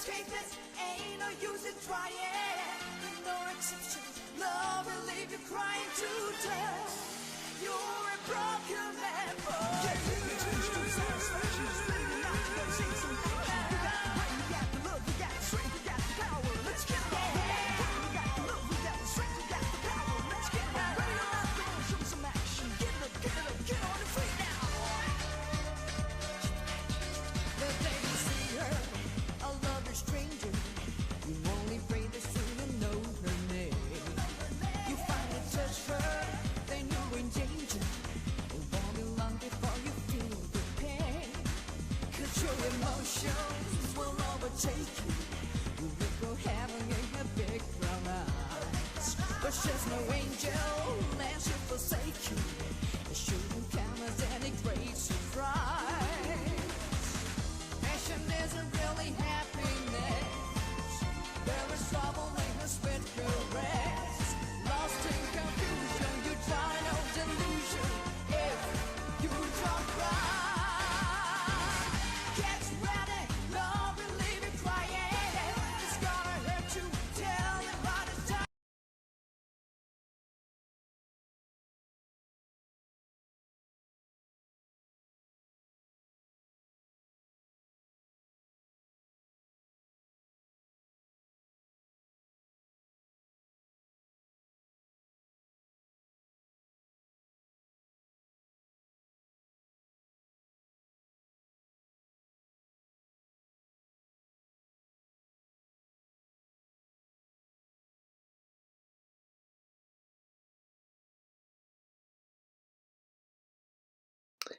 escape this, ain't no use in trying. No exceptions, love will leave you crying to death. You're a broken man, boy. Get to satisfaction, spinning the night, you gotta sing some more. You got the brain, you got the love, you got the strength, you got the power. Let's get it on. You got the love, you got the strength, you got the power. Let's get it on. Ready or not, come on, show me some action. Get it up, get on your feet now. The day you see her, a lover stranger, you only pray this soon to know her name. You finally touch her, then you're in danger. It won't be long before you feel the pain. 'Cause your emotions will overtake you. You will go having a big brown eyes. But she's no angel, and she'll forsake you. It shouldn't come as any great surprise. Passion isn't really happiness. There is trouble in her sweet caress. Lost in confusion, you try no delusion. If you don't cry, get ready, love will leave you crying. It's gonna hurt you, tell you what it's done.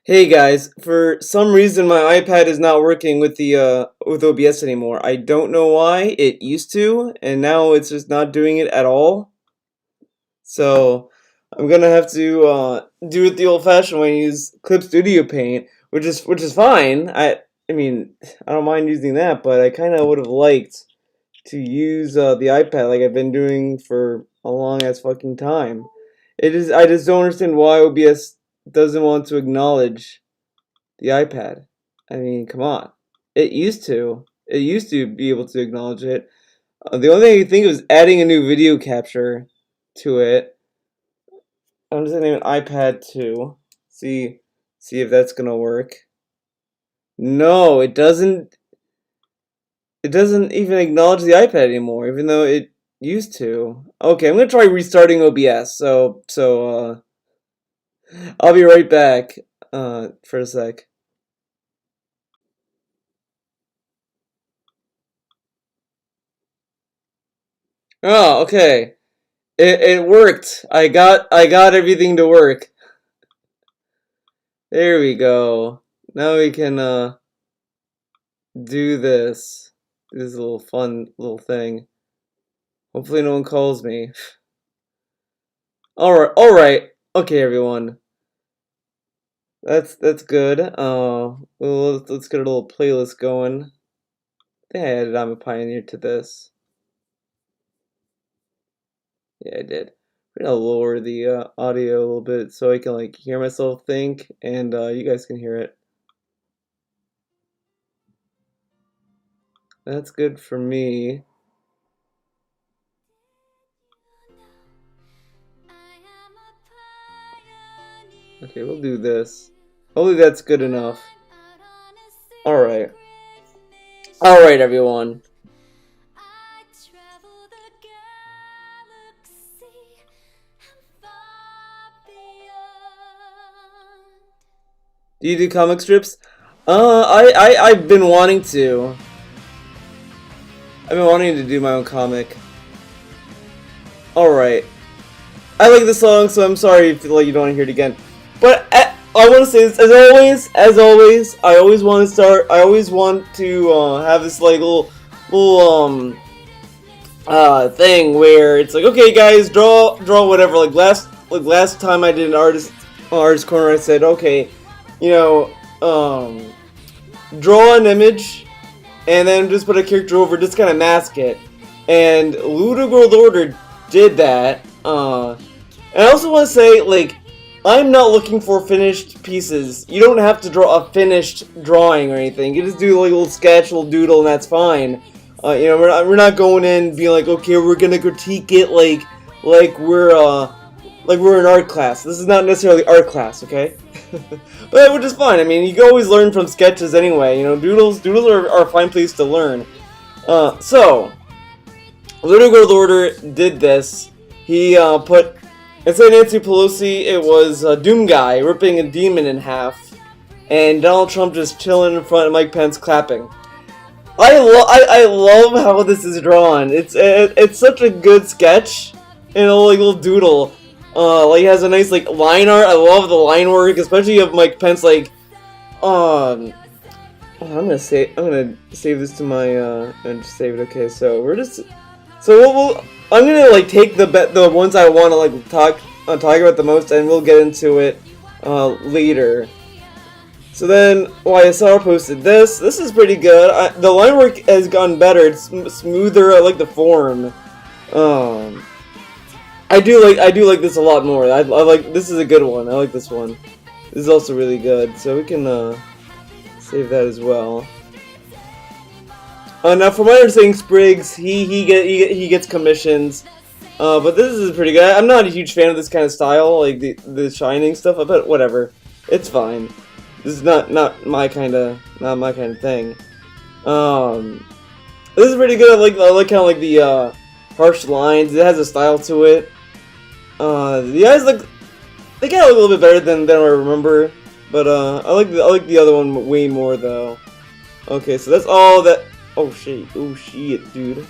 Hey guys, for some reason my iPad is not working with the with OBS anymore. I don't know why. It used to, and now it's just not doing it at all. So I'm gonna have to do it the old-fashioned way and use Clip Studio Paint, which is fine. I mean I don't mind using that, but I kind of would have liked to use the iPad like I've been doing for a long ass fucking time. I just don't understand why OBS doesn't want to acknowledge the iPad. I mean, come on. It used to. It used to be able to acknowledge it. The only thing I could think of is adding a new video capture to it. I'm just gonna name it iPad 2. See if that's gonna work. No, it doesn't. It doesn't even acknowledge the iPad anymore, even though it used to. Okay, I'm gonna try restarting OBS. I'll be right back. For a sec. Oh, okay. It worked. I got everything to work. There we go. Now we can do this. This is a little fun little thing. Hopefully no one calls me. Alright. Okay, everyone. That's good. Well, let's get a little playlist going. I think I added I'm a Pioneer to this. Yeah, I did. We're gonna lower the audio a little bit so I can like hear myself think, and you guys can hear it. That's good for me. Okay, we'll do this. Hopefully that's good enough. Alright. Alright, everyone. Do you do comic strips? I've been wanting to. I've been wanting to do my own comic. Alright. I like the song, so I'm sorry if like, you don't want to hear it again. But I want to say this, as always, I always want to have this like little thing where it's like, okay guys, draw whatever. Like last time I did an artist corner, I said, okay, you know, draw an image and then just put a character over, just kind of mask it. And Ludwig World Order did that. And I also want to say, like, I'm not looking for finished pieces. You don't have to draw a finished drawing or anything. You just do like a little sketch, little doodle, and that's fine. You know, we're not going in being like, okay, we're gonna critique it like we're in art class. This is not necessarily art class, okay? But which is fine. I mean, you can always learn from sketches anyway. You know, doodles are a fine place to learn. So Little Gold Order did this. He put, instead of Nancy Pelosi, it was Doom Guy ripping a demon in half, and Donald Trump just chilling in front of Mike Pence clapping. I love how this is drawn. It's such a good sketch, and a little doodle. Like it has a nice like line art. I love the line work, especially of Mike Pence. Like, I'm gonna save this to my and just save it. Okay, so I'm gonna like take the ones I want to like talk about the most, and we'll get into it later. So then YSR posted this. This is pretty good. The line work has gotten better. It's smoother. I like the form. I do like this a lot more. I like, this is a good one. I like this one. This is also really good. So we can save that as well. Now, from my understanding, Spriggs he gets commissions, but this is pretty good. I'm not a huge fan of this kind of style, like the Shining stuff. But whatever, it's fine. This is not my kind of thing. This is pretty good. I like kind of like the harsh lines. It has a style to it. The eyes they kind of look a little bit better than I remember, but I like the other one way more though. Okay, so that's all that. Oh shit, dude.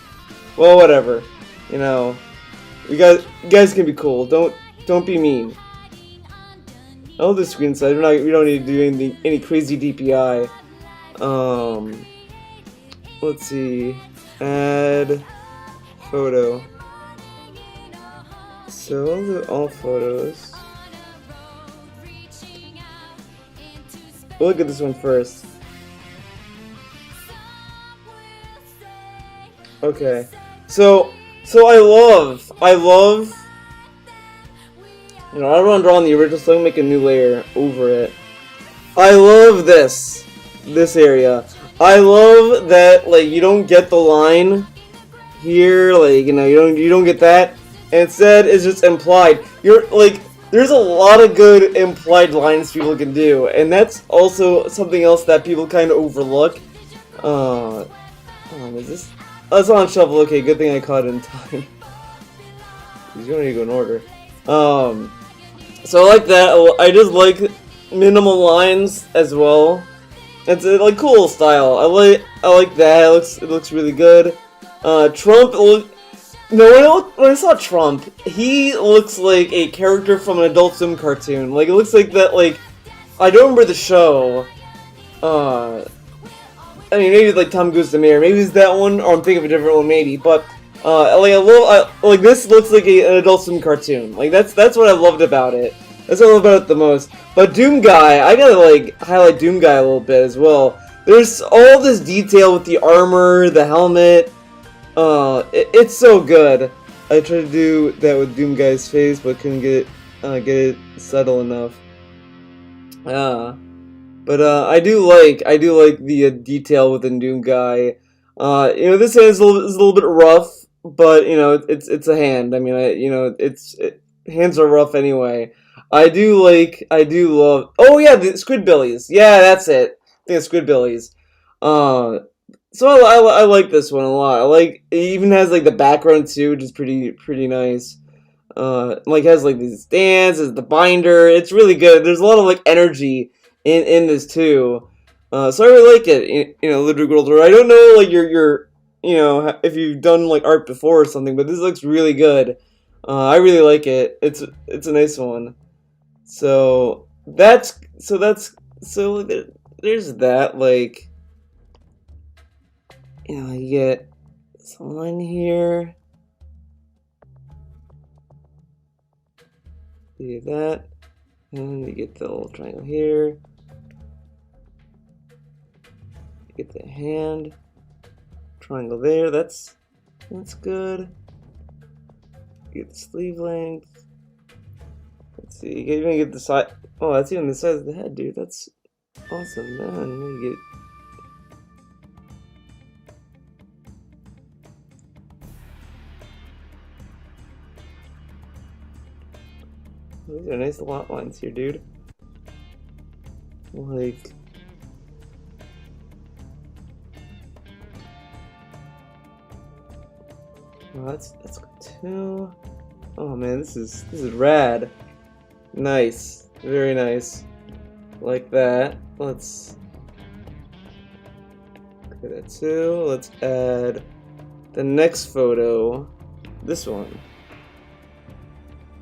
Well, whatever. You know, you guys can be cool. Don't be mean. I love the screen size. We don't need to do any crazy DPI. Let's see. Add photo. So I'll do all photos. We'll look at this one first. Okay. So I love. You know, I don't want to draw on the original, so I can make a new layer over it. I love this area. I love that like you don't get the line here, like you know you don't get that. Instead, it's just implied. You're like, there's a lot of good implied lines people can do, and that's also something else that people kind of overlook. Hold on, is this? Oh, it's on shuffle. Okay, good thing I caught it in time. You don't need to go in order. So I like that. I just like minimal lines as well. It's a like cool style. I like that. It looks really good. Trump. No, when I saw Trump, he looks like a character from an Adult Swim cartoon. Like, it looks like that, like, I don't remember the show. I mean, maybe like Tom Goes to Mayor. Maybe it's that one, or I'm thinking of a different one, maybe. But, like, this looks like an Adult Swim cartoon. Like, that's what I loved about it. That's what I love about it the most. But Doom Guy, I gotta, like, highlight Doom Guy a little bit as well. There's all this detail with the armor, the helmet. It's so good. I tried to do that with Doom Guy's face, but couldn't get it subtle enough. But I do like the detail within Doom Guy. You know, this hand is a little bit rough, but you know, it's a hand. I mean, hands are rough anyway. I do love. Oh yeah, the Squidbillies. Yeah, that's it. I think it's Squidbillies. So I like this one a lot. I like it even has like the background too, which is pretty nice. Like has like these stands, the binder. It's really good. There's a lot of like energy in this too. So I really like it. You know, Ludwig Golder. I don't know like your you know if you've done like art before or something, but this looks really good. I really like it. It's a nice one. So there's that like. You know, you get this line here. You get that. And you get the little triangle here. You get the hand. Triangle there. That's good. You get the sleeve length. Let's see. You even get the side. Oh, that's even the size of the head, dude. That's awesome, man. You get. These are nice lot lines here, dude. Like, oh, that's good too. Oh man, this is rad. Nice, very nice. Like that. Let's do that too. Let's add the next photo. This one,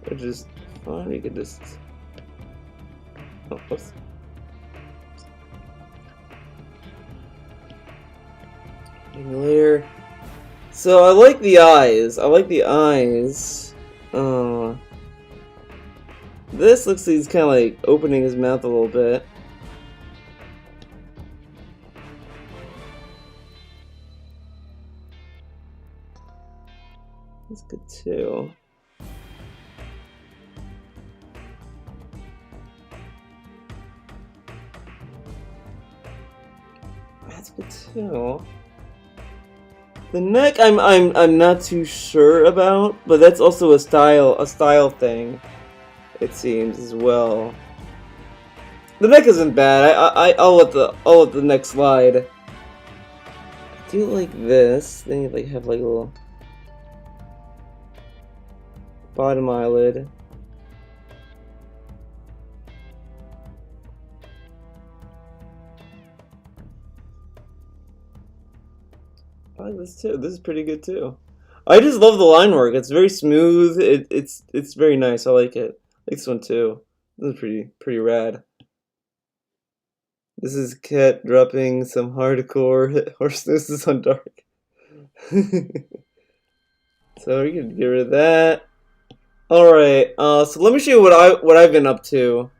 which is fine. We could just. Oh, whoops. Layer. So I like the eyes. I like the eyes. This looks like he's kind of like opening his mouth a little bit. That's good too. That's good too. The neck, I'm not too sure about, but that's also a style thing. It seems as well. The neck isn't bad. I'll let the neck slide. I do like this. They like have like a little bottom eyelid. I like this too. This is pretty good too. I just love the line work. It's very smooth. It's very nice. I like it. I like this one too. This is pretty rad. This is Cat dropping some hardcore horse nooses on dark. So we can get rid of that. Alright, so let me show you what I've been up to.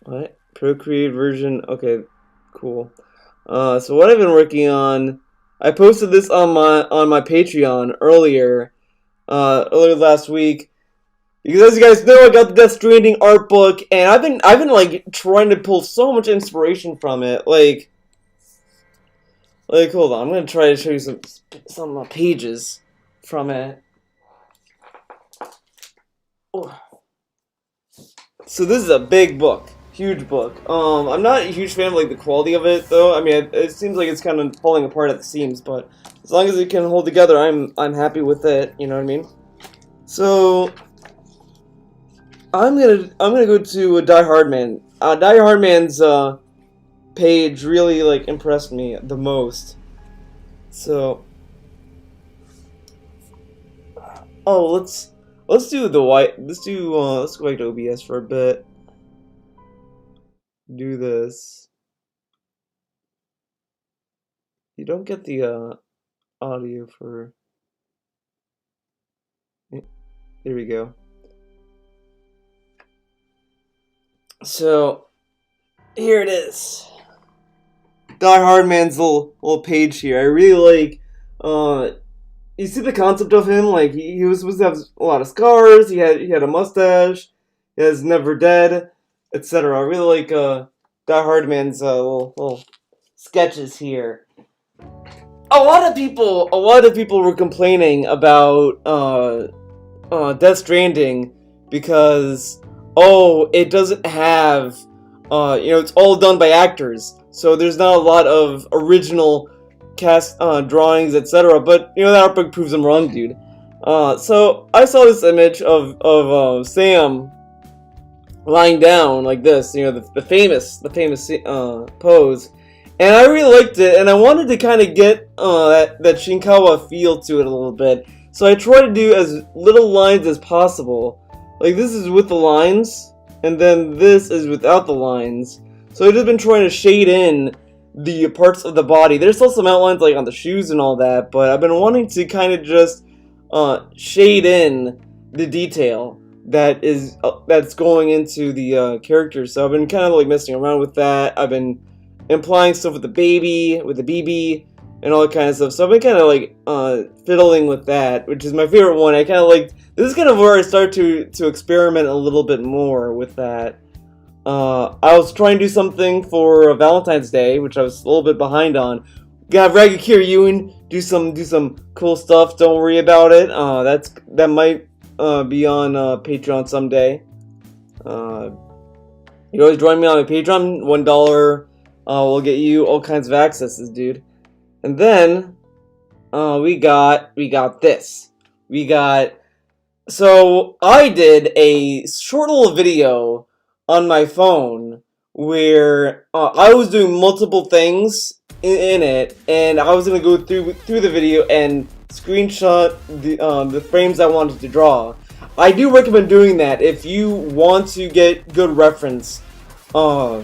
What? Procreate version, okay, cool. So what I've been working on, I posted this on my Patreon earlier last week. Because as you guys know, I got the Death Stranding art book, and I've been like trying to pull so much inspiration from it. Like hold on, I'm gonna try to show you some pages from it. Oh. So this is a big book, huge book. I'm not a huge fan of like the quality of it though. I mean, it seems like it's kind of falling apart at the seams, but as long as it can hold together, I'm happy with it. You know what I mean? So I'm gonna go to Die Hard Man. Die Hard Man's page really like impressed me the most. So, oh, let's do the white. Let's go back to OBS for a bit. Do this. You don't get the audio for. There we go. So, here it is. Die Hard Man's little page here. I really like, you see the concept of him? Like, he was supposed to have a lot of scars, he had a mustache, he has Never Dead, etc. I really like, Die Hard Man's, little sketches here. A lot of people were complaining about, Death Stranding because, oh, it doesn't have, it's all done by actors, so there's not a lot of original cast drawings, etc. But that art book proves them wrong, dude. So I saw this image of Sam lying down like this, the famous pose, and I really liked it, and I wanted to kind of get that Shinkawa feel to it a little bit. So I tried to do as little lines as possible. Like, this is with the lines, and then this is without the lines. So I've just been trying to shade in the parts of the body. There's still some outlines like on the shoes and all that, but I've been wanting to kind of just shade in the detail that's going into the characters. So I've been kind of like messing around with that. I've been implying stuff with the BB, and all that kind of stuff. So I've been kind of like fiddling with that, which is my favorite one. I kind of like, this is kind of where I start to experiment a little bit more with that. I was trying to do something for Valentine's Day, which I was a little bit behind on. Got Ragged Kiryuin do some cool stuff. Don't worry about it. That might be on Patreon someday. Uh, you always join me on my Patreon. $1 will get you all kinds of accesses, dude. And then we got this. We got So I did a short little video on my phone where I was doing multiple things in it, and I was gonna go through the video and screenshot the frames I wanted to draw. I do recommend doing that if you want to get good reference. Uh,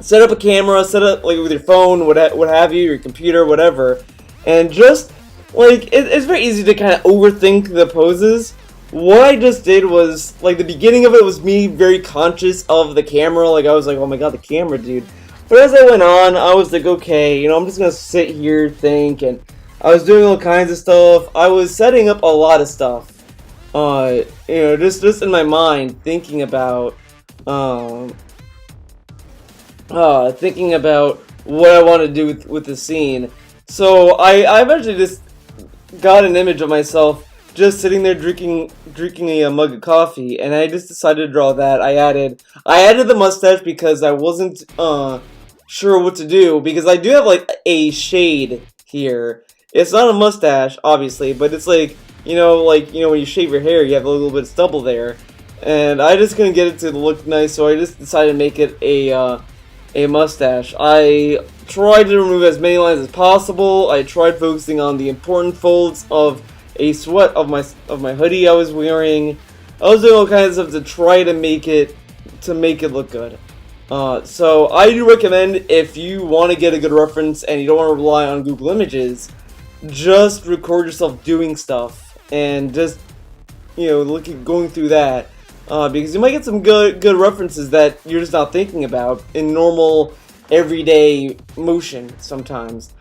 Set up a camera, set up like with your phone, what have you, your computer, whatever, and just like it's very easy to kind of overthink the poses. What I just did was like the beginning of it was me very conscious of the camera. Like I was like, oh my god, the camera, dude. But as I went on, I was like, okay, I'm just gonna sit here, think, and I was doing all kinds of stuff. I was setting up a lot of stuff. Just in my mind, thinking about what I want to do with the scene. So I eventually just got an image of myself just sitting there drinking a mug of coffee, and I just decided to draw that. I added the mustache because I wasn't sure what to do, because I do have like a shade here. It's not a mustache, obviously, but it's like when you shave your hair, you have a little bit of stubble there, and I just couldn't get it to look nice, so I just decided to make it a mustache. I tried to remove as many lines as possible. I tried focusing on the important folds of a sweat of my hoodie I was wearing. I was doing all kinds of stuff to try to make it look good. So I do recommend, if you want to get a good reference and you don't want to rely on Google Images, just record yourself doing stuff and just going through that. Because you might get some good references that you're just not thinking about in normal, everyday motion sometimes.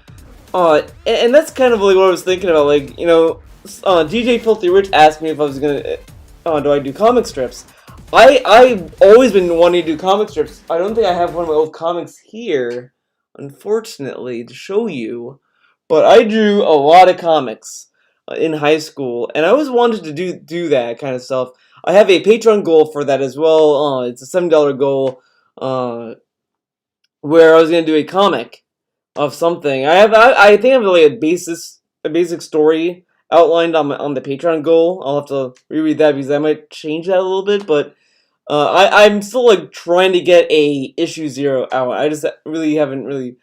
And that's kind of like what I was thinking about. Like, DJ Filthy Rich asked me if I was gonna, do I do comic strips? I've always been wanting to do comic strips. I don't think I have one of my old comics here, unfortunately, to show you. But I drew a lot of comics in high school, and I always wanted to do that kind of stuff. I have a Patreon goal for that as well. It's a $7 goal, where I was gonna do a comic of something. I think I have like a basic story outlined on the Patreon goal. I'll have to reread that because I might change that a little bit, but I'm still like trying to get a issue 0 out. I just really haven't really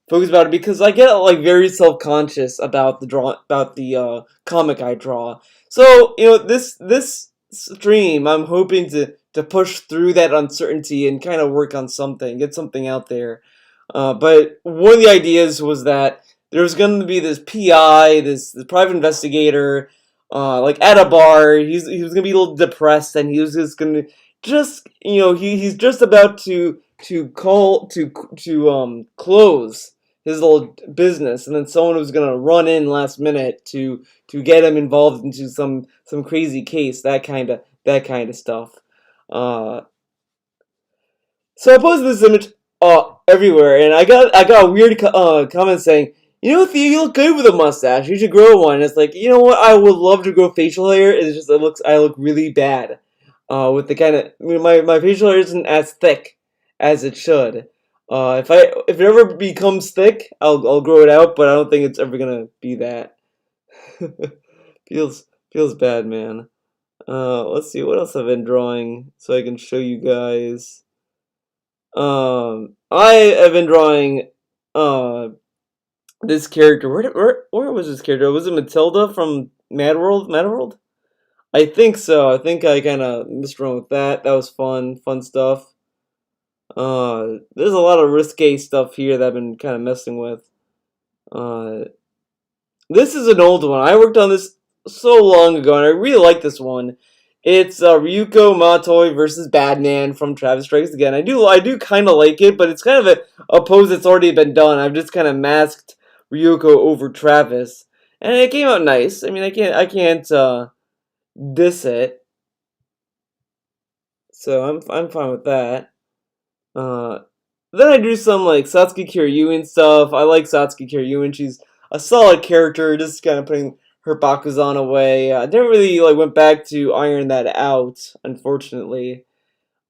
focused about it because I get like very self-conscious about the comic I draw. So this stream, I'm hoping to push through that uncertainty and kind of work on something, get something out there. But one of the ideas was that there was going to be this PI, this private investigator, like at a bar. He was going to be a little depressed, and he was just going to he's just about to close his little business, and then someone was going to run in last minute to get him involved into some crazy case, that kind of stuff. So I posted this image everywhere, and I got a weird comment saying, Theo, you look good with a mustache. You should grow one. And it's like, you know what? I would love to grow facial hair. It's just I look really bad with the kind of my facial hair isn't as thick as it should. If it ever becomes thick, I'll grow it out, but I don't think it's ever gonna be that. feels bad, man. Let's see what else I've been drawing so I can show you guys. I have been drawing this character. Where was this character? Was it Matilda from Mad World? Mad World? I think so. I think I kind of messed around with that. That was fun stuff. There's a lot of risque stuff here that I've been kind of messing with. This is an old one. I worked on this so long ago, and I really like this one. It's Ryuko Matoi versus Badman from Travis Strikes Again. I do kind of like it, but it's kind of a pose that's already been done. I've just kind of masked Ryuko over Travis, and it came out nice. I mean, I can't diss it. So I'm fine with that. Then I drew some like Satsuki Kiryuin stuff. I like Satsuki Kiryuin. She's a solid character. Just kind of putting her Bakuzan away. I never really like went back to iron that out, unfortunately.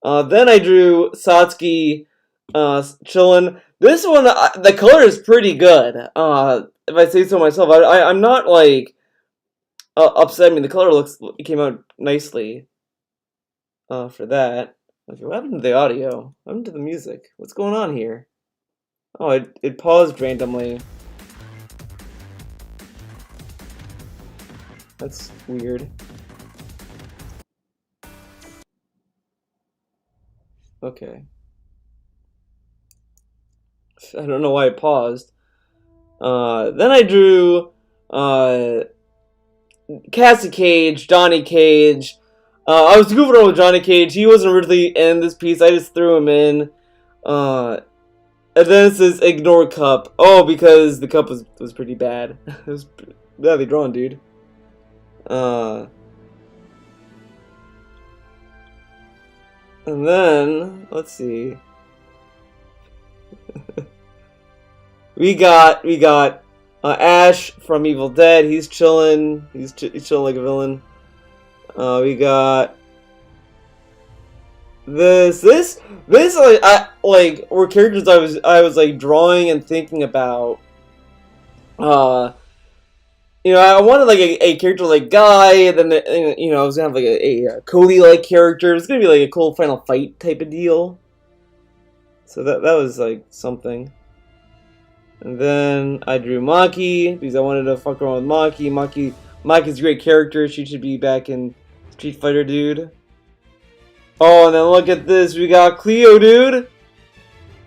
Then I drew Satsuki chillin'. This one, the color is pretty good. If I say so myself, I'm not like upset. I mean, the color it came out nicely. For that. Okay, what happened to the audio? What happened to the music? What's going on here? Oh, it paused randomly. That's weird. Okay. I don't know why it paused. Then I drew Cassie Cage, Johnny Cage. I was goofing around with Johnny Cage. He wasn't really in this piece. I just threw him in. And then it says ignore cup. Oh, because the cup was pretty bad. It was badly drawn, dude. And then let's see. we got Ash from Evil Dead. He's chilling. He's chilling like a villain. We got this like were characters I was like drawing and thinking about. I wanted like a character like Guy, and then I was gonna have like a Cody like character. It's gonna be like a cool final fight type of deal. So that was like something. And then I drew Maki because I wanted to fuck around with Maki. Maki's a great character. She should be back in Street Fighter, dude. Oh, and then look at this. We got Cleo, dude.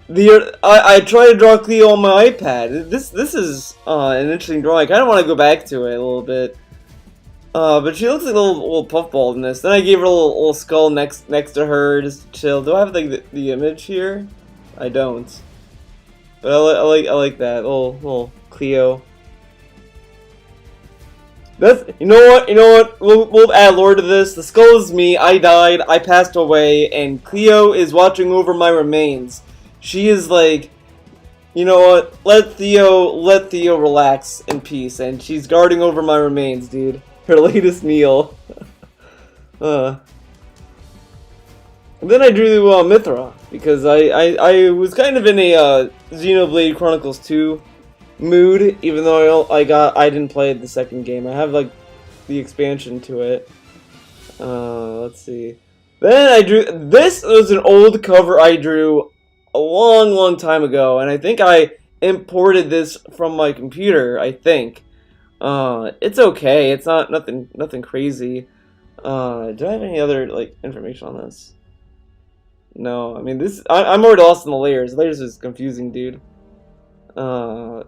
I tried to draw Cleo on my iPad. This is an interesting drawing. I kind of want to go back to it a little bit. But she looks like a little puffball in this. Then I gave her a little skull next to her, just to chill. Do I have like the image here? I don't. But I like that little Cleo. You know what? We'll add lore to this. The skull is me. I died. I passed away, and Cleo is watching over my remains. She is like, you know what? Let Theo relax in peace, and she's guarding over my remains, dude. Her latest meal. And then I drew Mithra because I was kind of in a Xenoblade Chronicles 2 mood, even though I didn't play the second game. I have like the expansion to it. Let's see. Then I drew this was an old cover I drew a long time ago, and I think I imported this from my computer. I think it's okay. It's not nothing crazy. Do I have any other like information on this? No, I mean this. I'm already lost in the layers. Layers is confusing, dude. Well,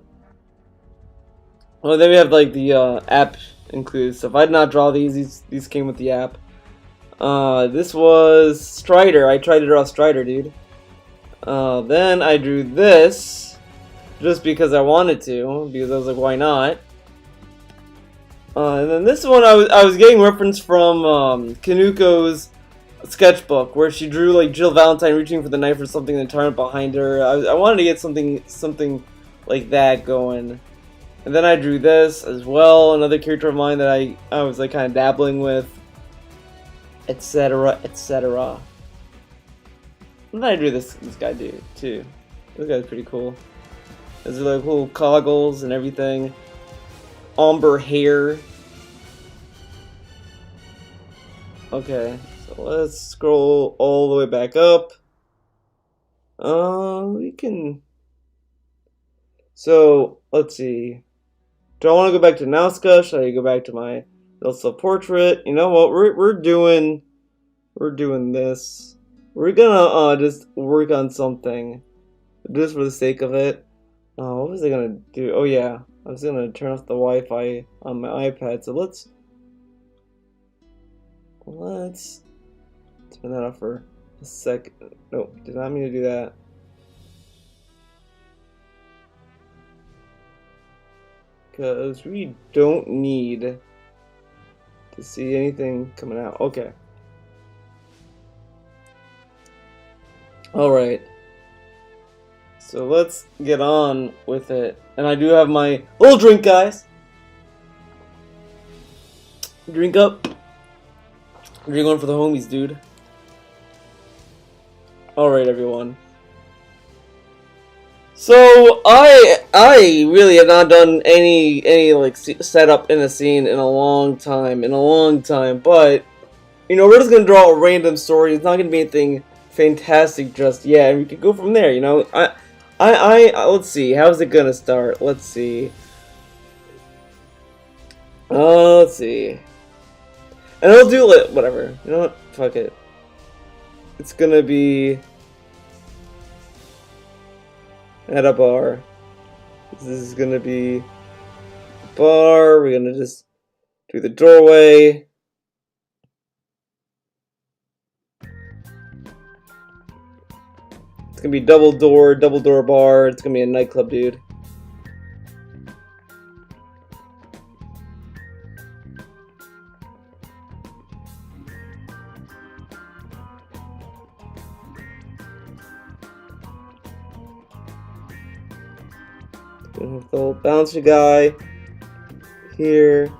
then we have like the app included stuff. I did not draw these. These came with the app. This was Strider. I tried to draw Strider, dude. Then I drew this just because I wanted to, because I was like, why not? And then this one I was getting reference from Kanuko's sketchbook where she drew like Jill Valentine reaching for the knife or something in the target behind her. I wanted to get something like that going. And then I drew this as well, another character of mine that I was like kind of dabbling with, etc. etc. And then I drew this guy dude too. This guy's pretty cool. There's like little goggles and everything. Ombre hair. Okay, so let's scroll all the way back up. We can. So let's see. Do I want to go back to Nazca? Should I go back to my self-portrait? You know what? We're doing this. We're gonna just work on something, just for the sake of it. What was I gonna do? Oh yeah, I was gonna turn off the Wi-Fi on my iPad. So let's turn that off for a sec. No, did not mean to do that. Because we don't need to see anything coming out. Okay. Alright. So let's get on with it. And I do have my little drink, guys. Drink up. Drink one for the homies, dude. Alright, everyone. So I really have not done any like setup in a scene in a long time, but you know, we're just gonna draw a random story. It's not gonna be anything fantastic just yet, and we can go from there. You know, let's see, how's it gonna start? Let's see. Let's see, and I'll do it. Whatever. You know what? Fuck it. It's gonna be at a bar. This is gonna be a bar. We're gonna just do the doorway. It's gonna be double door bar. It's gonna be a nightclub, dude. Gonna have the old bouncer guy here.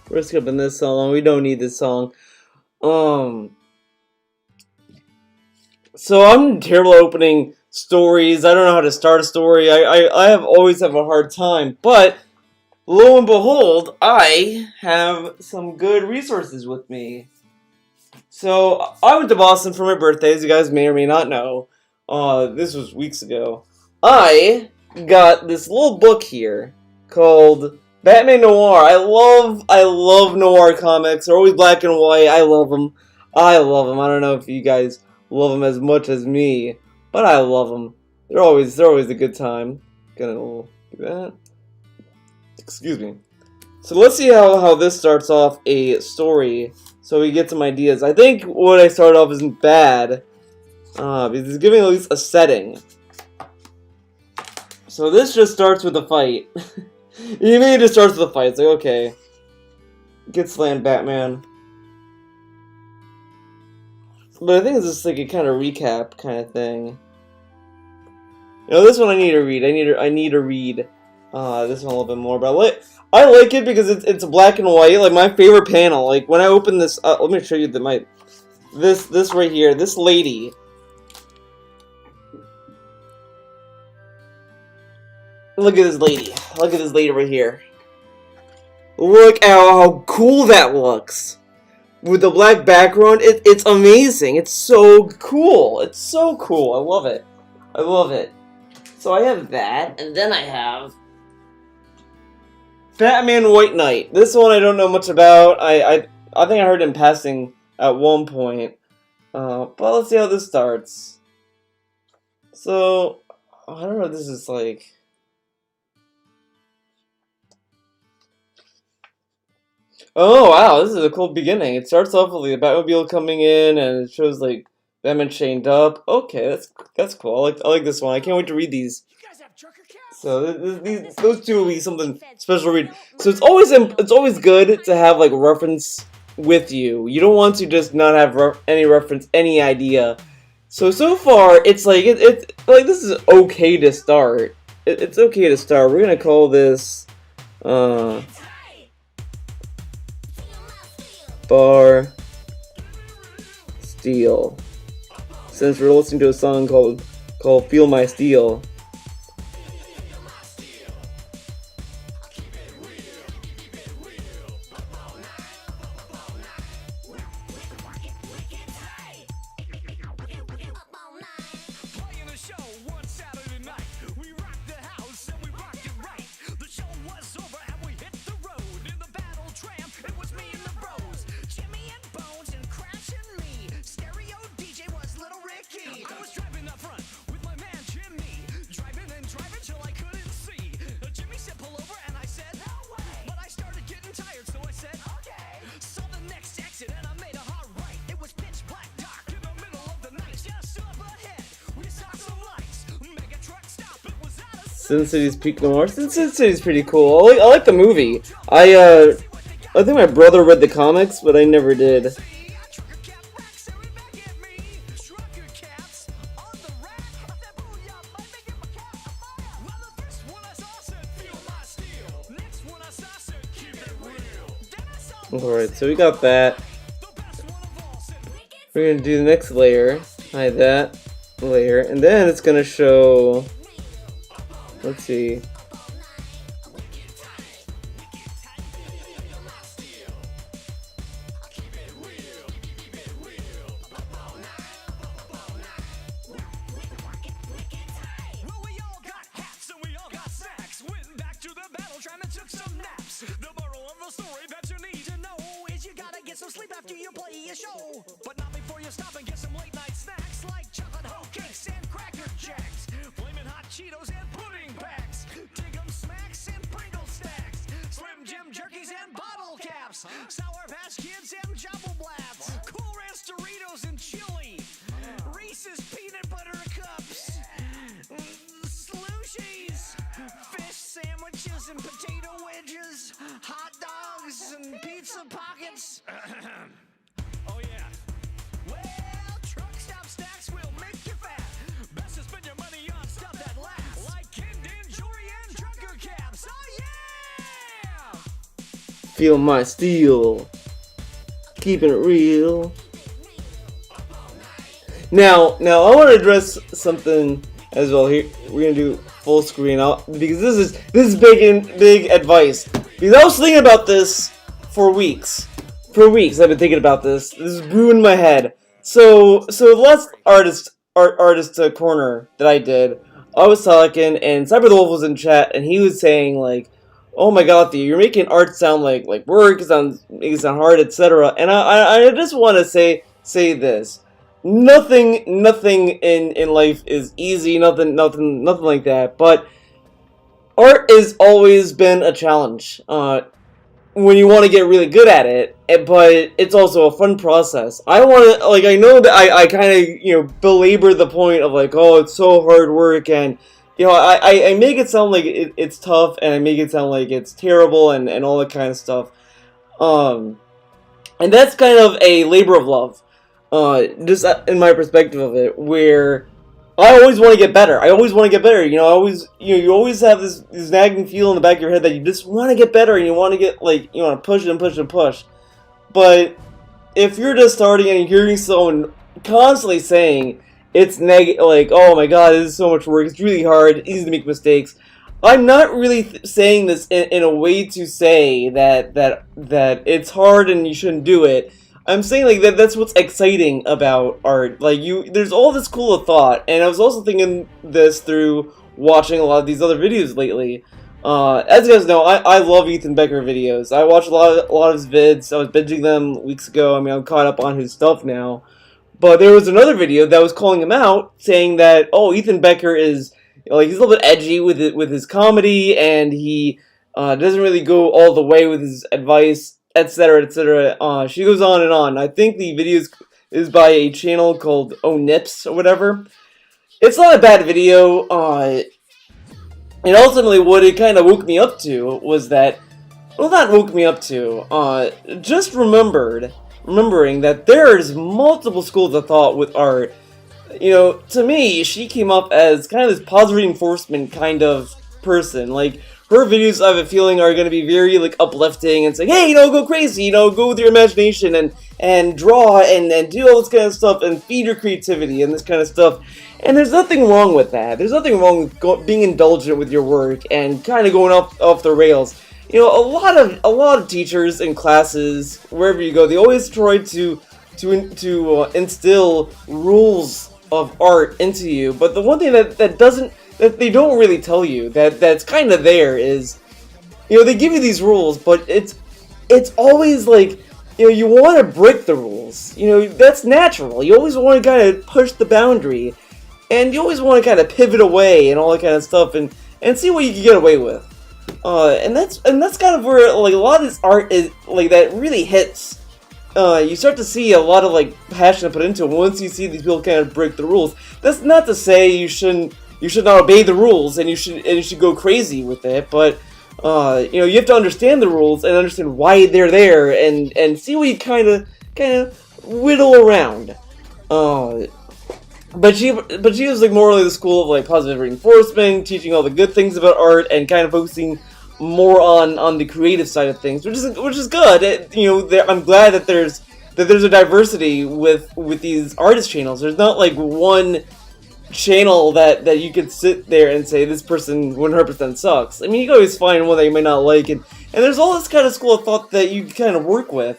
We're skipping this song. We don't need this song. So I'm terrible at opening stories. I don't know how to start a story. I have always have a hard time. But lo and behold, I have some good resources with me. So I went to Boston for my birthday, as you guys may or may not know. This was weeks ago. I got this little book here called Batman Noir. I love noir comics. They're always black and white. I love them. I love them. I don't know if you guys love them as much as me, but I love them. They're always a good time. Gonna do that. Excuse me. So let's see how this starts off a story. So we get some ideas. I think what I started off isn't bad, because it's giving at least a setting. So this just starts with a fight. You mean it just starts with a fight? It's like, okay, get slammed, Batman. But I think it's just like a kind of recap kind of thing. You know, this one I need to read. I need to read this one a little bit more. But I like it because it's black and white. Like my favorite panel. Like when I open this, let me show you this right here. This lady. Look at this lady. Look at this lady right here. Look how cool that looks. With the black background, it's amazing. It's so cool. It's so cool. I love it. I love it. So I have that, and then I have Batman White Knight. This one I don't know much about. I think I heard in passing at one point. But let's see how this starts. So I don't know if this is like. Oh wow, this is a cool beginning. It starts off with the Batmobile coming in, and it shows like Batman chained up. Okay, that's cool. I like this one. I can't wait to read these. You guys have trucker caps? So those two will be something special to read. So it's always good to have like a reference with you. You don't want to just not have any reference, any idea. So far it's like it's like this is okay to start. It's okay to start. We're gonna call this Bar Steel, since we're listening to a song called Feel My Steel. Playing a show one Saturday night. We rocked the house and we rocked it right. The show was over and we hit the road. In the battle tram, it was me and the bros. Jimmy and Bones and Crash and me. Stereo DJ was Little Ricky. I was driving up front with my man Jimmy. Driving and driving till I couldn't see. Jimmy said pull over and I said no way. But I started getting tired so I said okay. Saw the next exit and I made a hard right. It was pitch black dark in the middle of the night. Just up ahead we saw some lights. Mega truck stop. It was out of Sin City's Peak Noir. Sin City's pretty cool. I like the movie. I think my brother read the comics, but I never did. trucker cap rack staring back at me. Trucker caps on the rack. That booyah might make it my cap a fire. Well, the first one I saw said feel my steel. Next one I saw said keep it real. Then I saw Alright, so we got that. the best one of all said We're gonna do the next layer. Hide that layer. And then it's gonna show. Let's see. well, we all got hats and we all got snacks. Went back to the battle tram and took some naps. The moral of the story that you need to know is you gotta get some sleep after you play a show. But not before you stop and get some late night snacks like chocolate hoe cakes and cracker jacks. Flamin' hot Cheetos and pudding packs. Dig 'em smacks and Pringle stacks. Slim Jim jerkies and bottle caps. Sour Patch Kids and Jumbo Blats. Cool Ranch Doritos and chili. Reese's peanut butter cups. Slushies. Fish sandwiches and potato wedges. Hot dogs and pizza pockets. Oh yeah. Well, truck stop snacks will make you fat. Best to spend your money on stuff that lasts. Like candy and jewelry and trucker caps. Oh yeah! Feel my steel. Keeping it real. Now I want to address something as well. Here we're gonna do full screen because this is big advice. Because I was thinking about this for weeks. For weeks I've been thinking about this. This is brewing in my head. So the last artist corner that I did, I was talking and Cyber the Wolf was in chat and he was saying like, "Oh my God, Theo, you're making art sound like work. It sound hard, etc." And I just want to say this. Nothing in life is easy. Nothing like that. But art has always been a challenge. When you want to get really good at it, but it's also a fun process. I want to I know that I kind of belabor the point of like, oh, it's so hard work, and I make it sound like it's tough, and I make it sound like it's terrible and all that kind of stuff. And that's kind of a labor of love. Just in my perspective of it, where I always want to get better. I always you always have this nagging feel in the back of your head that you just want to get better and you want to get you want to push and push and push. But if you're just starting and you're hearing someone constantly saying it's like, oh my God, this is so much work, it's really hard, it's easy to make mistakes. I'm not really saying this in a way to say that it's hard and you shouldn't do it. I'm saying that's what's exciting about art. There's all this cool of thought, and I was also thinking this through watching a lot of these other videos lately. As you guys know, I love Ethan Becker videos. I watch a lot of his vids. I was binging them weeks ago. I mean, I'm caught up on his stuff now. But there was another video that was calling him out, saying that Ethan Becker is he's a little bit edgy with his comedy, and he doesn't really go all the way with his advice etc., etc. She goes on and on. I think the video is by a channel called Oh Nips or whatever. It's not a bad video. And ultimately, what it kind of woke me up to was that, well, not woke me up to, just remembering that there's multiple schools of thought with art. You know, to me, she came up as kind of this positive reinforcement kind of person. Like, her videos, I have a feeling, are going to be very, like, uplifting and saying, hey, you know, go crazy, you know, go with your imagination and draw and do all this kind of stuff and feed your creativity and this kind of stuff. And there's nothing wrong with that. There's nothing wrong with being indulgent with your work and kind of going off the rails. You know, a lot of teachers in classes, wherever you go, they always try to instill rules of art into you. But the one thing that they don't really tell you that's kind of there is, you know, they give you these rules, but it's always like, you know, you want to break the rules. You know, that's natural. You always want to kind of push the boundary, and you always want to kind of pivot away and all that kind of stuff, and see what you can get away with. And that's kind of where, like, a lot of this art is, like, that really hits. You start to see a lot of, like, passion put into it once you see these people kind of break the rules. That's not to say you should not obey the rules and you should go crazy with it, but you know, you have to understand the rules and understand why they're there and see what you kind of whittle around. But she was like more like the school of like positive reinforcement, teaching all the good things about art and kind of focusing more on the creative side of things, which is good. You know, I'm glad that there's a diversity with these artist channels. There's not like one channel that you could sit there and say this person 100% sucks. I mean, you can always find one that you might not like, and there's all this kind of school of thought that you kind of work with.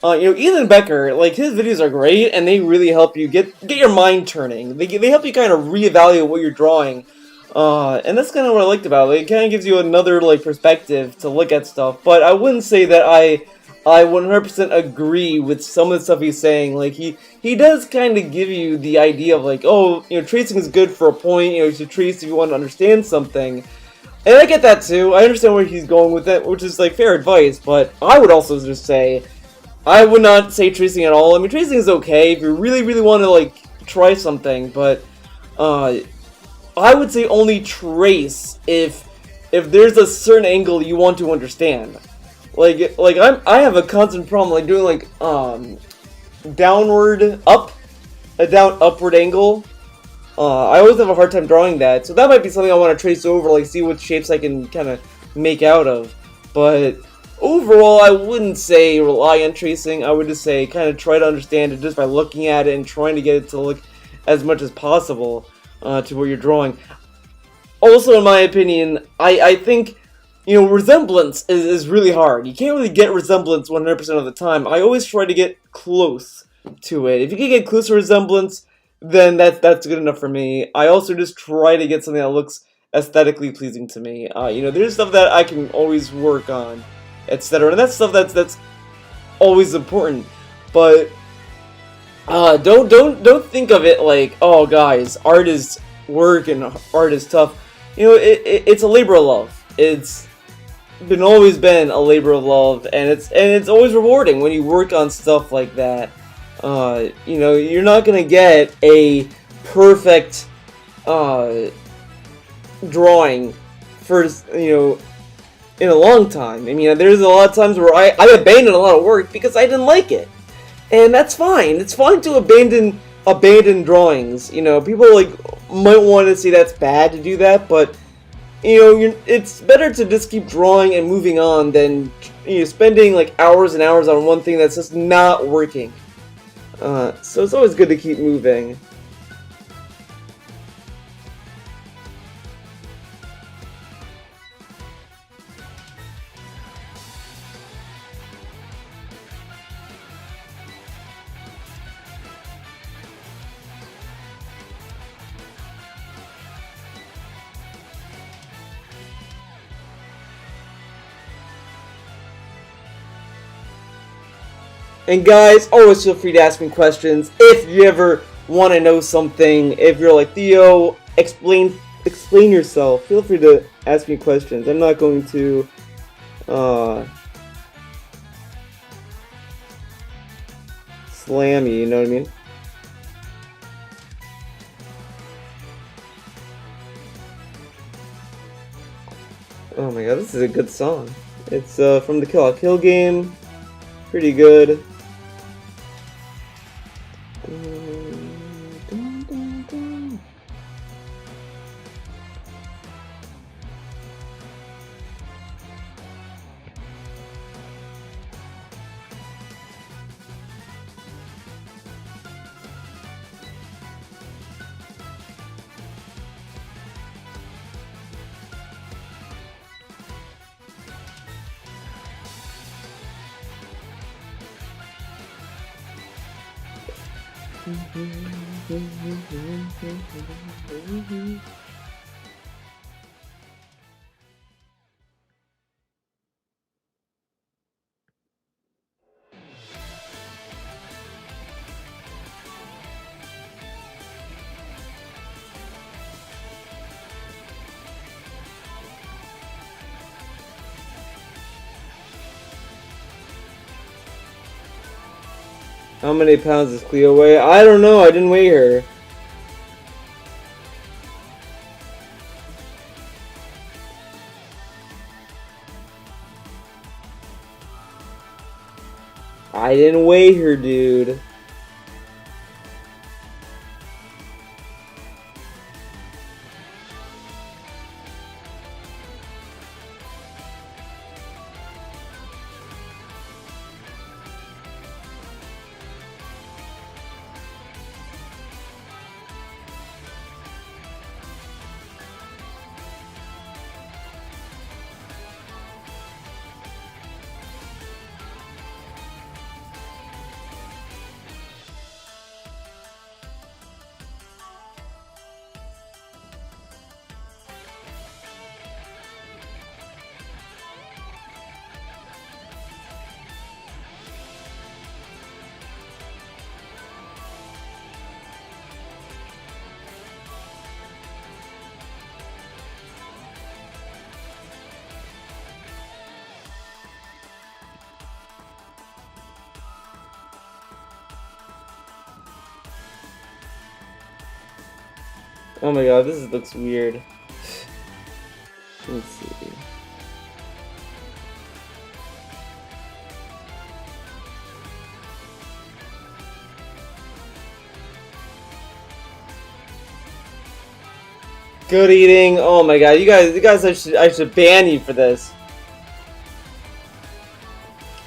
You know, Ethan Becker, like, his videos are great, and they really help you get your mind turning. They help you kind of reevaluate what you're drawing, and that's kind of what I liked about it. It kind of gives you another, like, perspective to look at stuff, but I wouldn't say that I 100% agree with some of the stuff he's saying. Like, he does kind of give you the idea of, like, oh, you know, tracing is good for a point, you know, you should trace if you want to understand something. And I get that, too. I understand where he's going with it, which is, like, fair advice, but I would also just say, I would not say tracing at all. I mean, tracing is okay if you really, really want to, like, try something, but, I would say only trace if there's a certain angle you want to understand. Like I have a constant problem, like, doing, like, upward angle. I always have a hard time drawing that, so that might be something I want to trace over, like, see what shapes I can kind of make out of. But overall, I wouldn't say rely on tracing. I would just say kind of try to understand it just by looking at it and trying to get it to look as much as possible to what you're drawing. Also, in my opinion, I think, you know, resemblance is really hard. You can't really get resemblance 100% of the time. I always try to get close to it. If you can get close to resemblance, then that's good enough for me. I also just try to get something that looks aesthetically pleasing to me. You know, there's stuff that I can always work on, etc. And that's stuff that's always important. But don't think of it like, oh, guys, art is work and art is tough. You know, it's a labor of love. It's always been a labor of love, and it's always rewarding when you work on stuff like that. You know, you're not gonna get a perfect drawing for, you know, in a long time. I mean, there's a lot of times where I abandoned a lot of work because I didn't like it, and that's fine. It's fine to abandon drawings. You know, people like might want to say that's bad to do that, but you know, it's better to just keep drawing and moving on than, you know, spending like hours and hours on one thing that's just not working. So it's always good to keep moving. And guys, always feel free to ask me questions if you ever want to know something. If you're like, Theo, explain yourself, feel free to ask me questions. I'm not going to slammy, you know what I mean? Oh my god, this is a good song. It's from the Kill la Kill game. Pretty good. How many pounds does Cleo weigh? I don't know, I didn't weigh her. I didn't weigh her, dude. Oh my god, this looks weird. Let's see. Good eating. Oh my god, you guys, I should ban you for this.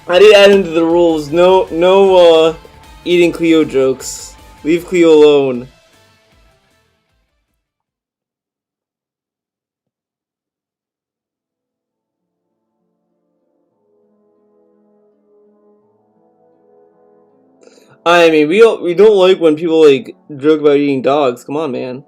I did add into the rules. No, eating Cleo jokes. Leave Cleo alone. I mean, we don't like when people like joke about eating dogs. Come on, man.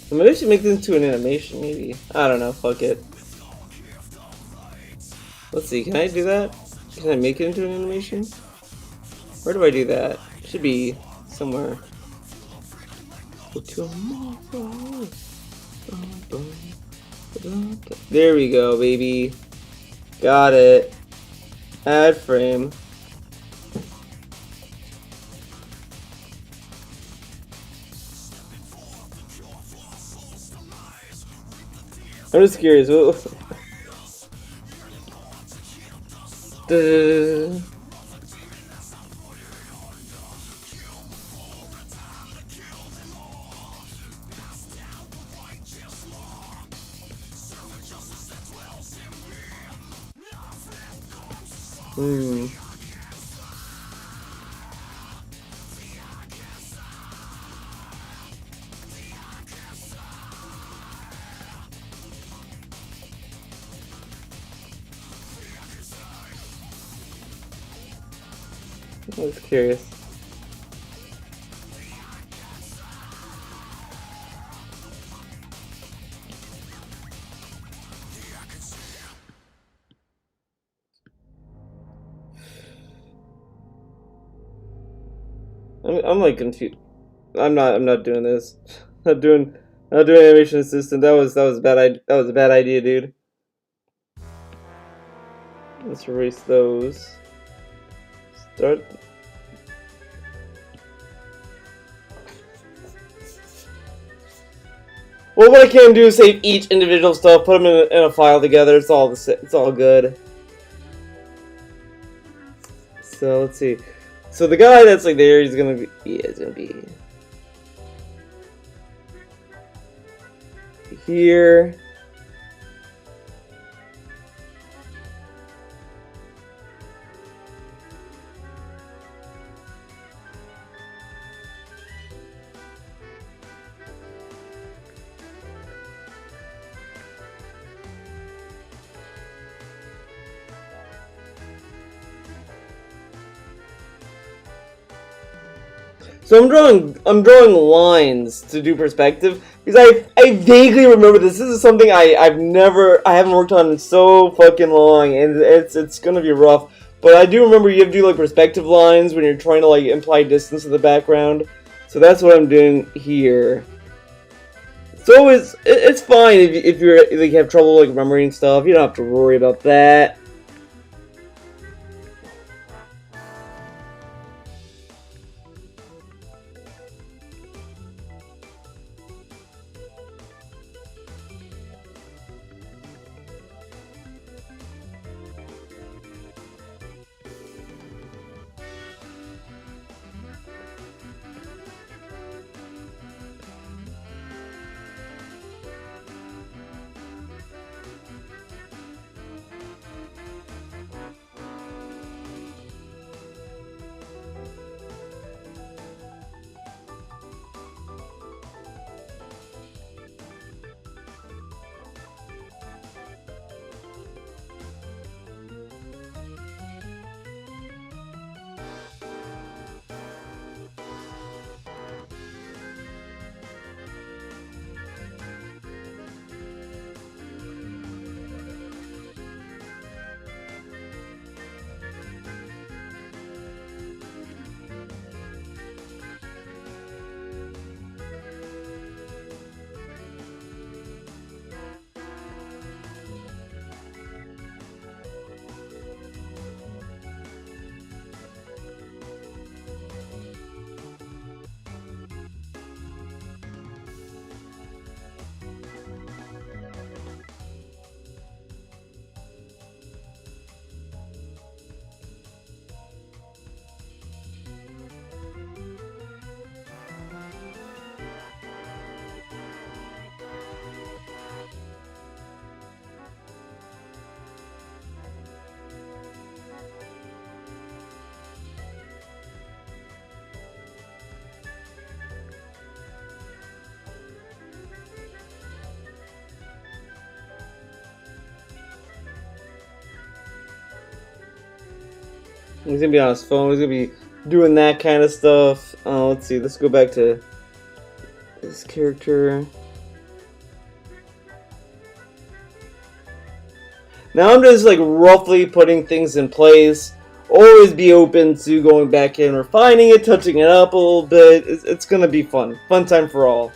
Maybe I should make this into an animation, maybe. I don't know, fuck it. Let's see, can I do that? Can I make it into an animation? Where do I do that? It should be somewhere. There we go, baby. Got it. Add frame. I'm just curious. I was curious. I'm like confused. I'm not doing this. Not doing animation assistant. That was a bad idea, dude. Let's erase those. Start. Well, what I can do is save each individual stuff, put them in a file together. It's all good. So let's see. So the guy that's like there, he's gonna be. Yeah, it's gonna be here. So I'm drawing lines to do perspective because I vaguely remember this. This is something I haven't worked on in so fucking long, and it's gonna be rough. But I do remember you have to do like perspective lines when you're trying to like imply distance to the background. So that's what I'm doing here. So it's fine if you're like have trouble like remembering stuff. You don't have to worry about that. He's gonna be on his phone. He's gonna be doing that kind of stuff. Let's see. Let's go back to this character. Now I'm just like roughly putting things in place. Always be open to going back in, refining it, touching it up a little bit. It's gonna be fun. Fun time for all.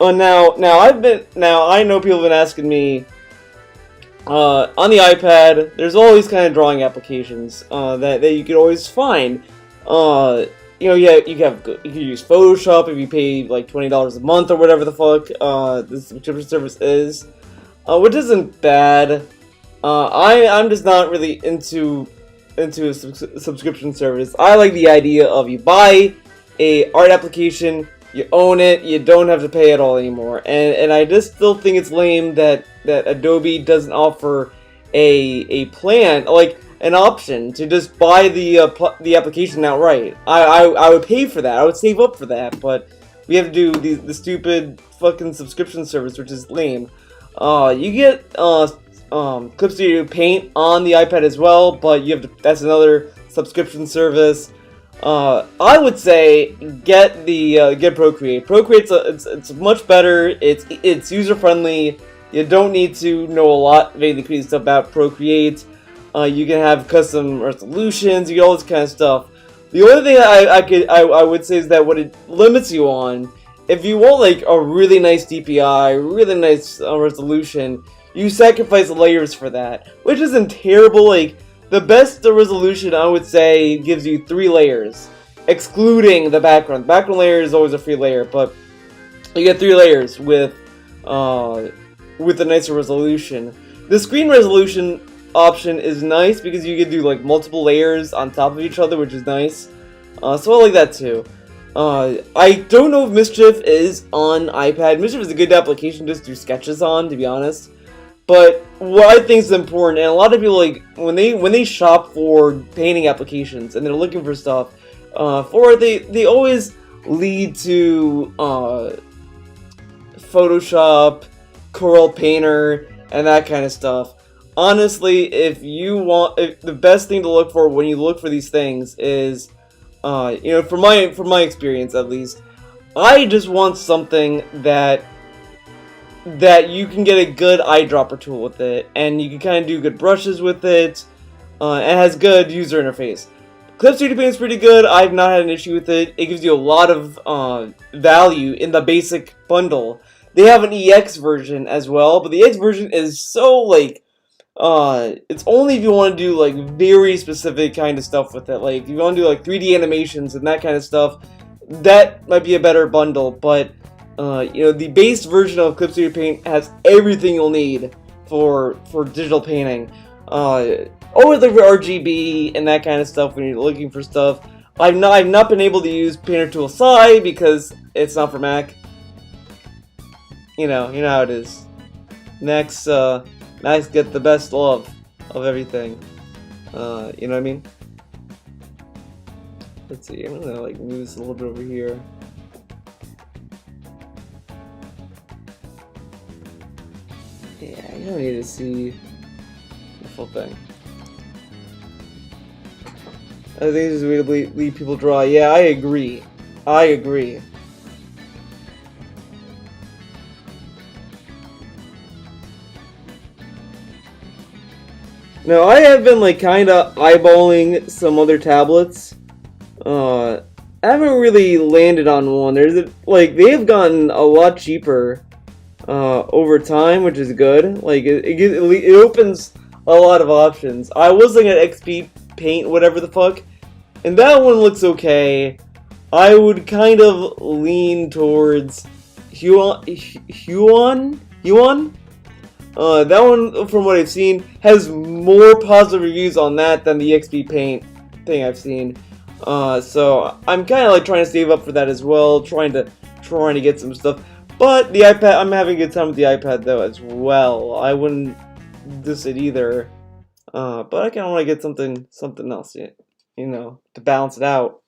Now I know people have been asking me. On the iPad, there's all these kind of drawing applications that you can always find. You can use Photoshop if you pay like $20 a month or whatever the fuck this subscription service is, which isn't bad. I'm just not really into a subscription service. I like the idea of you buy a art application, you own it, you don't have to pay at all anymore. And I just still think it's lame that Adobe doesn't offer a plan, like an option to just buy the application outright. I would pay for that. I would save up for that, but we have to do the stupid fucking subscription service, which is lame. You get Clip Studio Paint on the iPad as well, but you have to, that's another subscription service. I would say get Procreate. It's much better. It's user friendly. You don't need to know a lot of anything crazy stuff about Procreate. You can have custom resolutions. You get all this kind of stuff. The only thing I would say is that what it limits you on, if you want like a really nice DPI, really nice resolution, you sacrifice layers for that, which isn't terrible. Like the best resolution I would say gives you 3 layers, excluding the background. The background layer is always a free layer, but you get 3 layers with a nicer resolution. The screen resolution option is nice because you can do like multiple layers on top of each other, which is nice. So I like that too. I don't know if Mischief is on iPad. Mischief is a good application just to do sketches on, to be honest. But what I think is important, and a lot of people like when they shop for painting applications and they're looking for stuff, they always lead to Photoshop, Corel Painter, and that kind of stuff. Honestly, if the best thing to look for when you look for these things is, from my experience at least, I just want something that you can get a good eyedropper tool with it, and you can kind of do good brushes with it, and it has good user interface. Clip Studio Paint is pretty good. I've not had an issue with it. It gives you a lot of value in the basic bundle. They have an EX version as well, but the EX version is so like, it's only if you want to do like very specific kind of stuff with it. Like if you want to do like 3D animations and that kind of stuff, that might be a better bundle. But the base version of Clip Studio Paint has everything you'll need for digital painting. Always look for RGB and that kind of stuff when you're looking for stuff. I've not been able to use Painter Tool Psi because it's not for Mac. You know how it is. Next get the best of everything. You know what I mean? Let's see, I'm gonna like move this a little bit over here. Yeah, you don't need to see the full thing. I think this is a way to leave people dry. Yeah, I agree. Now, I have been like kind of eyeballing some other tablets. I haven't really landed on one. They have gotten a lot cheaper over time, which is good. Like it opens a lot of options. I was looking at XP Paint, whatever the fuck, and that one looks okay. I would kind of lean towards Huon. That one, from what I've seen, has more positive reviews on that than the XP Paint thing I've seen. So I'm kind of like trying to save up for that as well, trying to get some stuff. But the iPad, I'm having a good time with the iPad though as well. I wouldn't diss it either. But I kind of want to get something else, to balance it out.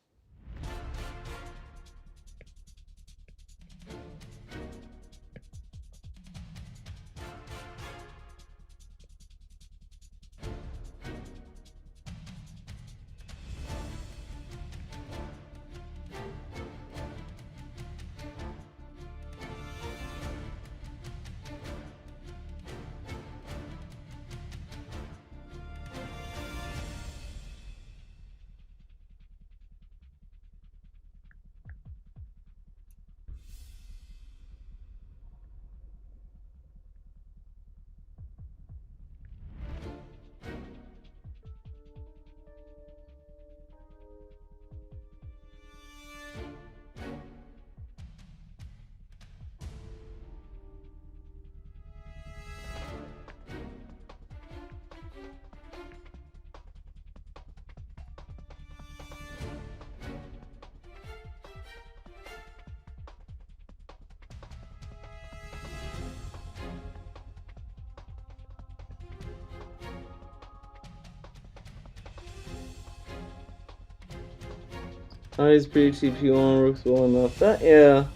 Highest pretty CPU on works well enough. Yeah.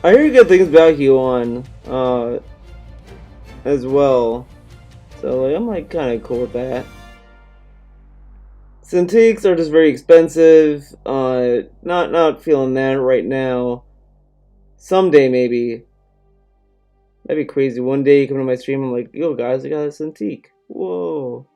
I hear good things about Huon, as well. So like, I'm like kind of cool with that. Cintiqs are just very expensive. Not feeling that right now. Someday maybe. That'd be crazy. One day you come to my stream, I'm like, yo guys, I got a Cintiq. Whoa.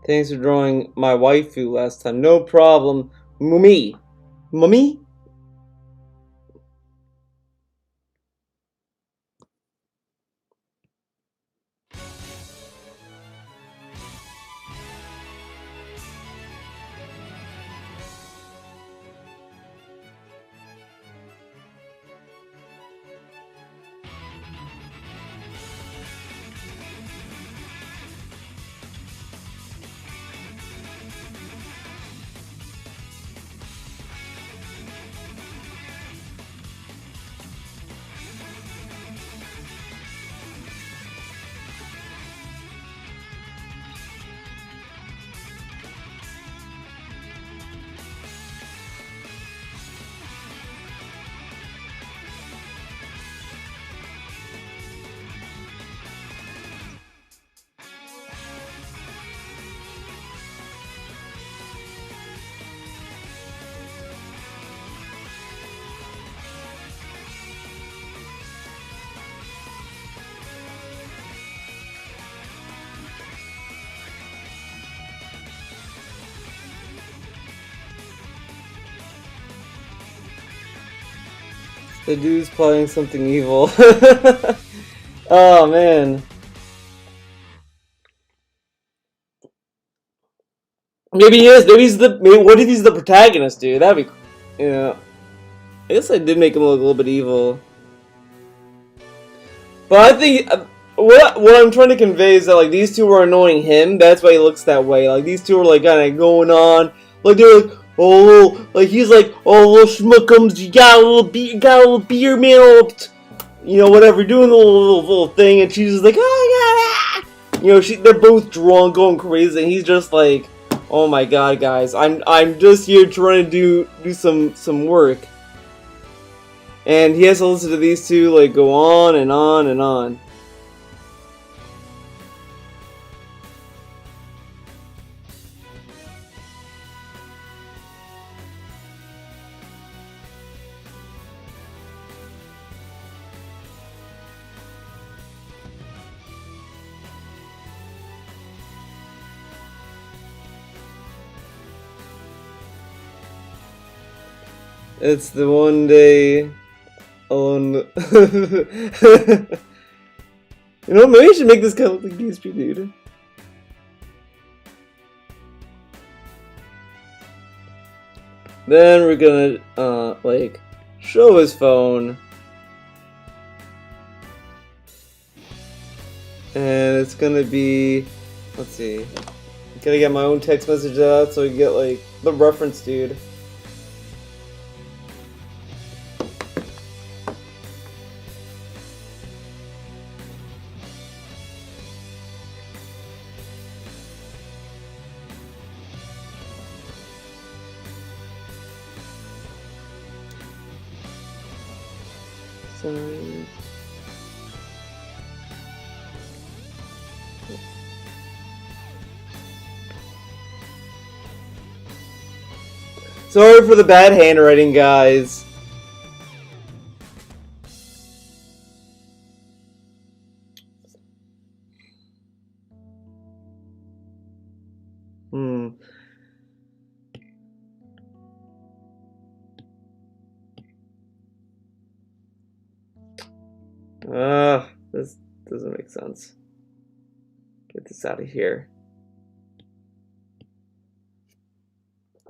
Thanks for drawing my waifu last time. No problem. Mummy. Mummy? The dude's playing something evil. Oh man. Maybe he is. Maybe he's the. Maybe, what if he's the protagonist, dude? That'd be. Yeah. I guess I did make him look a little bit evil. But I think what I'm trying to convey is that like these two were annoying him. That's why he looks that way. Like these two are like kind of going on. Like they're like, oh, like he's like, oh, little schmuckums, you got a little beer, man, you know, whatever, doing the little thing, and she's just like, oh my god, you know, they're both drunk, going crazy, and he's just like, oh my god, guys, I'm just here trying to do some work. And he has to listen to these two like go on and on and on. It's the one day alone. You know, maybe I should make this guy look like DSP, dude. Then we're gonna, like, show his phone. And it's gonna be, let's see. Gotta get my own text message out so we get, like, the reference, dude. Sorry. Sorry for the bad handwriting, guys. This doesn't make sense. Get this out of here.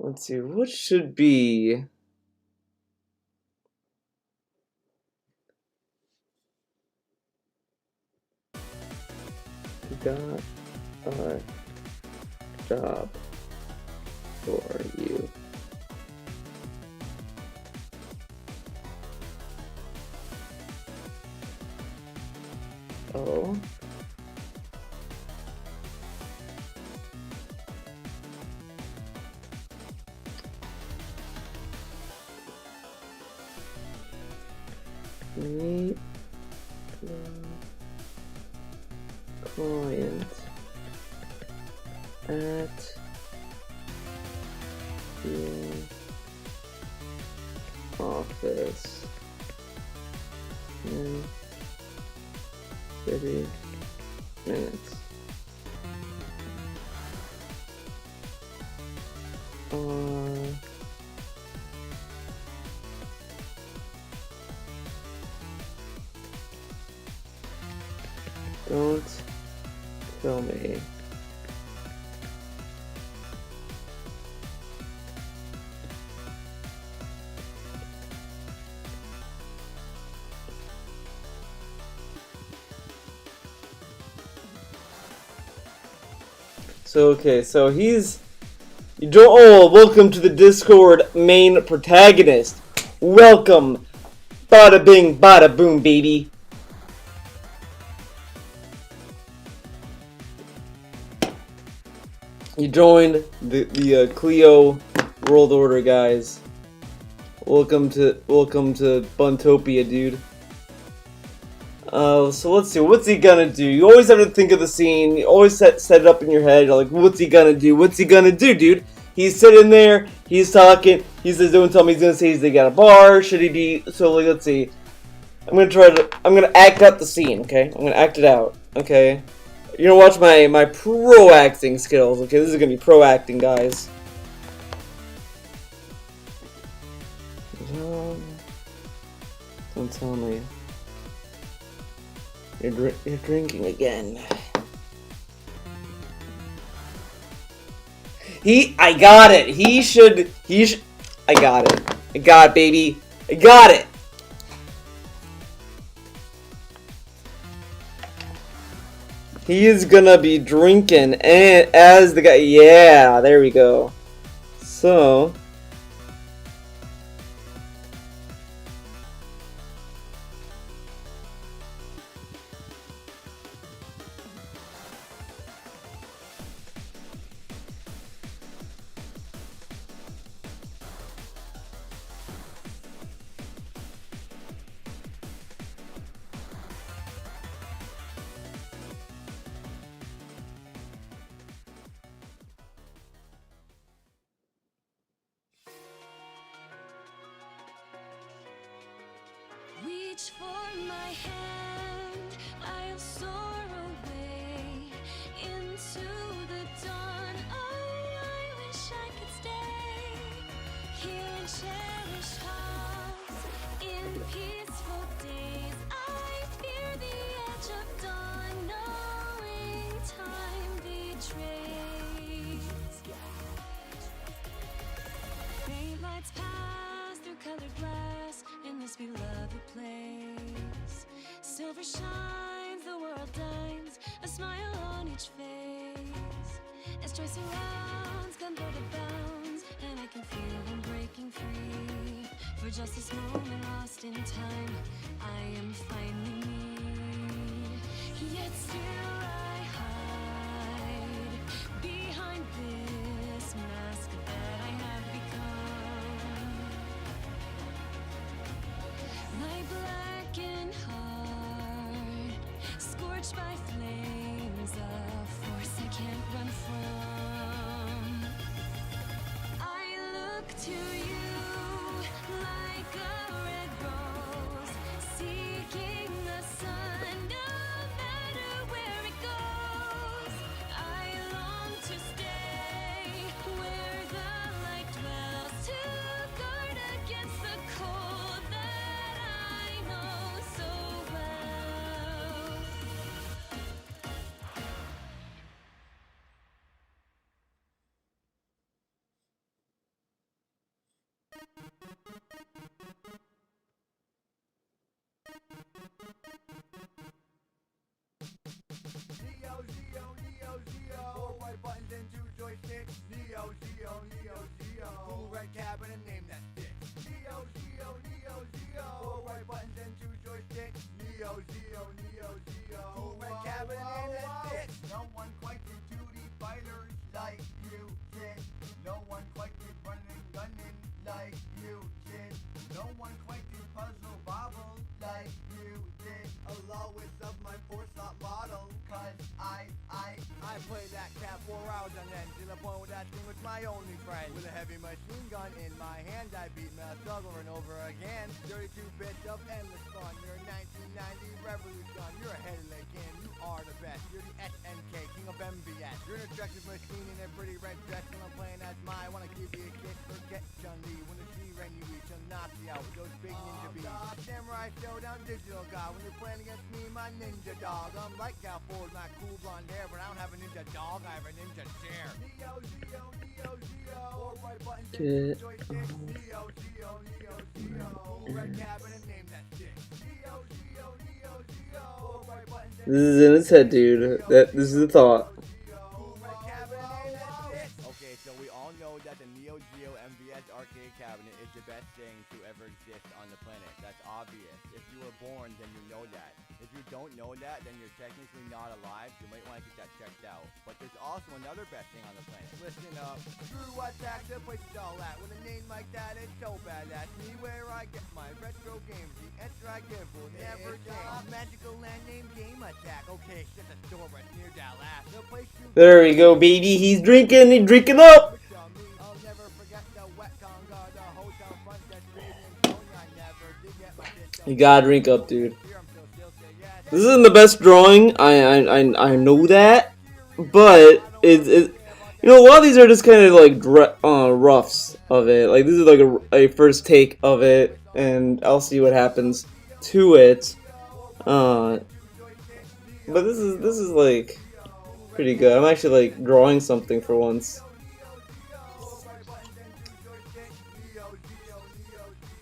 Let's see, what should be? We got a job for you. Oh. Meet the client at the office in 30 minutes. Don't kill me. So okay, so he's you don't oh welcome to the Discord main protagonist. Welcome. Bada bing, bada boom, baby. You joined the Clio World Order, guys. Welcome to Buntopia, dude. So let's see, what's he gonna do? You always have to think of the scene. You always set it up in your head. You're like, what's he gonna do? What's he gonna do, dude? He's sitting there. He's talking. He says, "Don't tell me." He's gonna say he's got a bar. Should he be? So like, let's see. I'm gonna act out the scene. Okay, I'm gonna act it out. Okay. You're gonna watch my pro acting skills. Okay, this is gonna be pro acting, guys. Don't tell me. You're drinking again. I got it. I got it. I got it, baby. I got it. He is gonna be drinking and as the guy. Yeah, there we go. So. Reach for my hand, I'll soar away into the dawn. Oh, I wish I could stay here and cherish hearts in peaceful days. I fear the edge of dawn, knowing time betrays. Faint lights pass through colored glass in this beloved place. Silver shines, the world dines, a smile on each face. As joy surrounds, come go to bounds, and I can feel them breaking free. For just this moment lost in time, I am finally me. Yet still I hide behind this mask that I have become. My blackened heart, scorched by flames, a force I can't run from. I look to you like a red rose, seeking the sun, no matter where it goes. I long to stay where the light dwells, to guard against the cold that I know so well. Cool red cabinet and that's it. No one quite did duty fighters like you did. No one quite did running gunning like you did. No one quite did puzzle bobble like you did. Allah was of my four-slot model, cause I play that cat 4 hours on end to the point where that thing was my only friend. With a heavy machine gun in my hand, I beat Metal over and over again. 32 bits of endless fun. You're a 1990 revolution. You're ahead of the game. You are the best. You're the SNK, king of MVS. You're an attractive machine in a pretty red dress. When I'm playing as my, I wanna give you a kiss. Forget Chun-Li. When the she ran you each, I'll knock you out with those big ninja beats. Samurai Showdown Digital God. When you're playing against me, my ninja dog. I'm like Gal Ford, my cool blonde hair, but I don't have a ninja dog. I have a ninja chair. Neo, Geo, Neo, Geo. Four right buttons and joysticks. Neo, Geo, Neo, Geo. Cool red cabinet, name that shit. Neo, Geo, Neo, Geo. Four right buttons and This is in his head, dude. This is the thought. Okay, so we all know that the Neo Geo MVS arcade cabinet is the best thing to ever exist on the planet. That's obvious. If you were born, then you know that. If you don't know that, then you're technically not alive. You might want to get that checked out. But there's also another best thing on the planet. Listen up. Screw attack, the place is all at. With a name like that, it's so badass. Me where I get my retro games. The answer I give will never change. Magical land name game attack. Okay, shut the door right near Dallas. The place you There we go, baby. He's drinking up. I'll never forget the wet conga, the hotel front desk and I never did get my You gotta drink up, dude. This isn't the best drawing. I know that, but it you know, a lot of these are just kind of like roughs of it. Like this is like a first take of it, and I'll see what happens to it. But this is like pretty good. I'm actually like drawing something for once.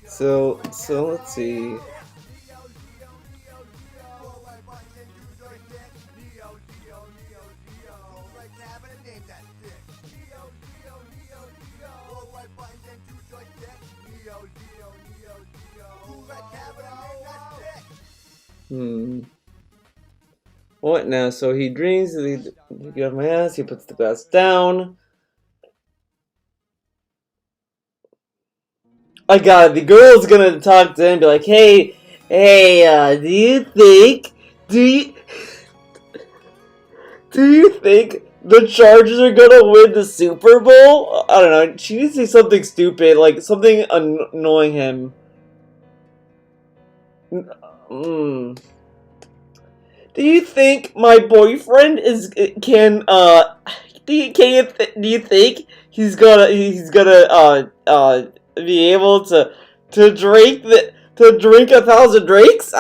So let's see. What now? So he drinks, he get off my ass, he puts the glass down. I got it. The girl's gonna talk to him and be like, hey, do you think the Chargers are gonna win the Super Bowl? I don't know. She needs to say something stupid, like something annoying him. Do you think my boyfriend do you think he's gonna be able to drink 1,000 drinks?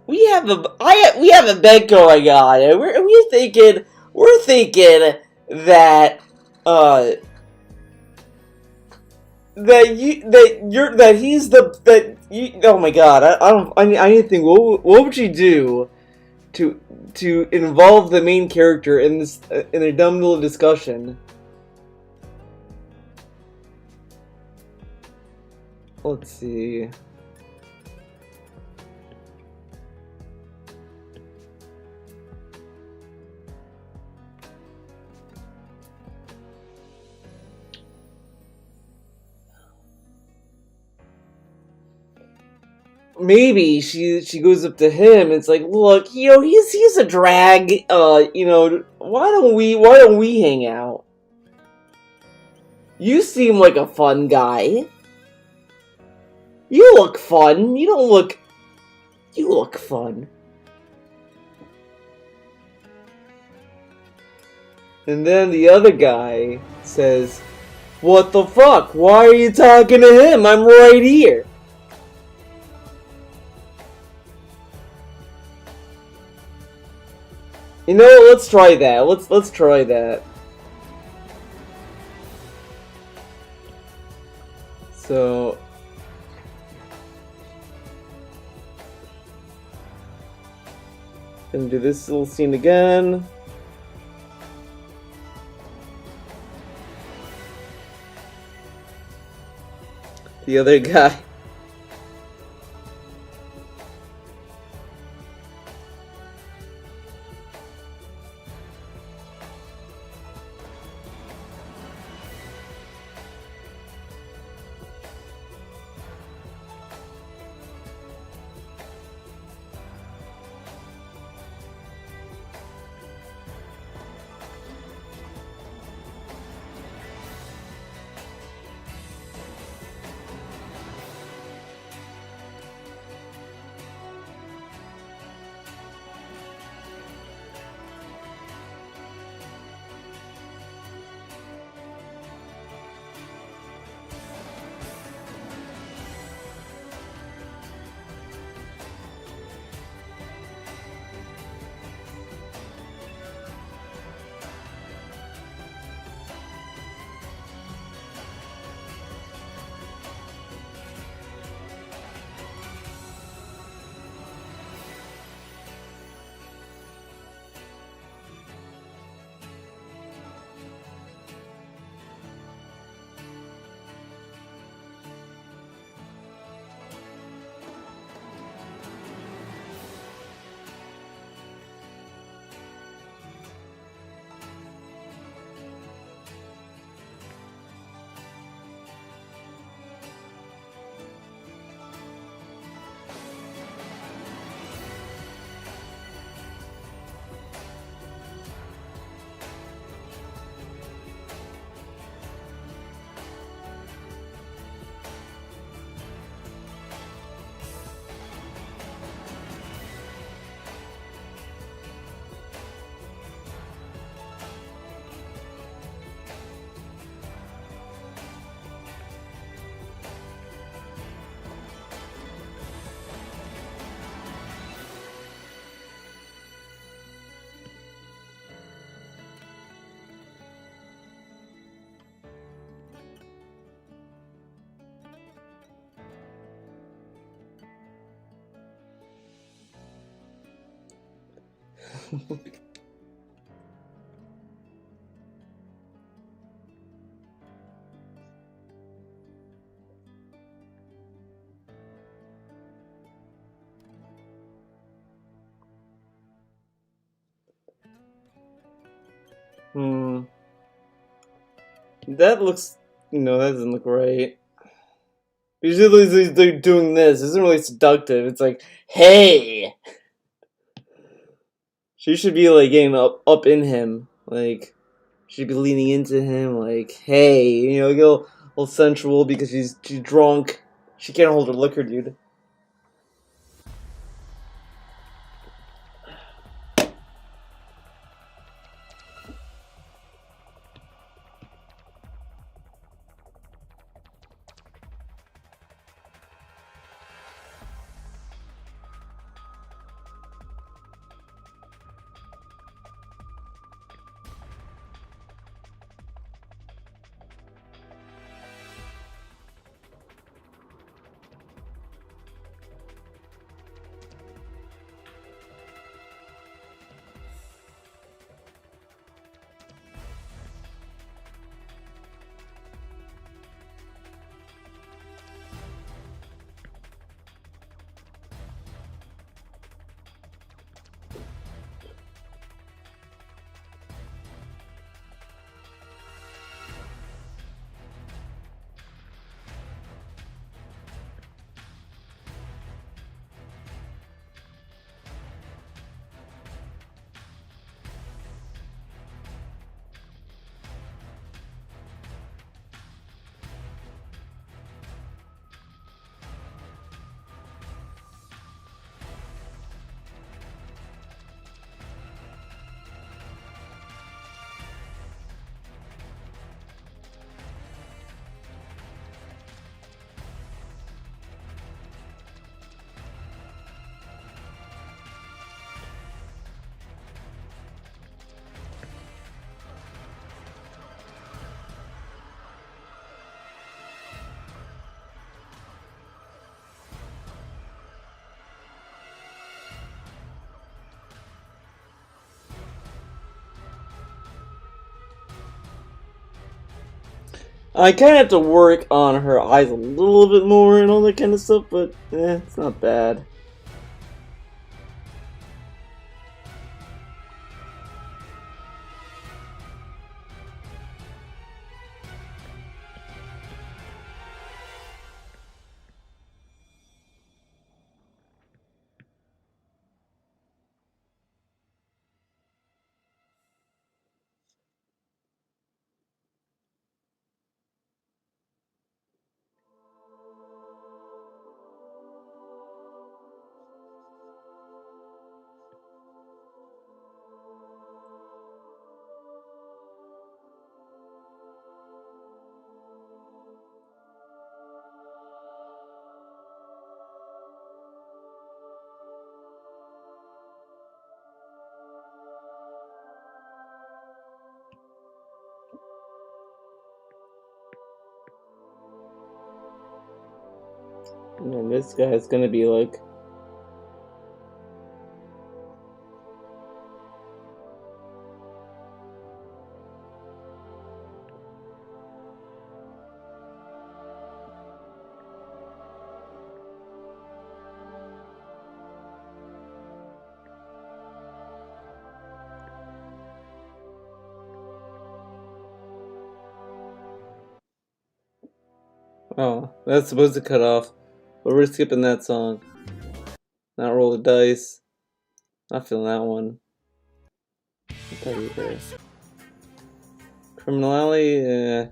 We have a bet going on, and we're thinking that oh my god, I need to think, what would you do to involve the main character in this in a dumb little discussion? Let's see. Maybe she goes up to him. It's like, look, you know, he's a drag. You know, why don't we hang out? You seem like a fun guy. You look fun. You look fun. And then the other guy says, "What the fuck? Why are you talking to him? I'm right here." You know what? Let's try that. Let's try that. So gonna do this little scene again. the other guy. Hmm. That looks. No, that doesn't look right. Usually they're doing this. It isn't really seductive. It's like, hey! She should be like getting up in him. Like, she'd be leaning into him. Like, hey, get a little sensual because she's drunk. She can't hold her liquor, dude. I kind of have to work on her eyes a little bit more and all that kind of stuff, but it's not bad. And this guy's gonna be like... Oh, that's supposed to cut off. But we're skipping that song. Not roll the dice. Not feeling that one. I'll tell you there. Criminal Alley,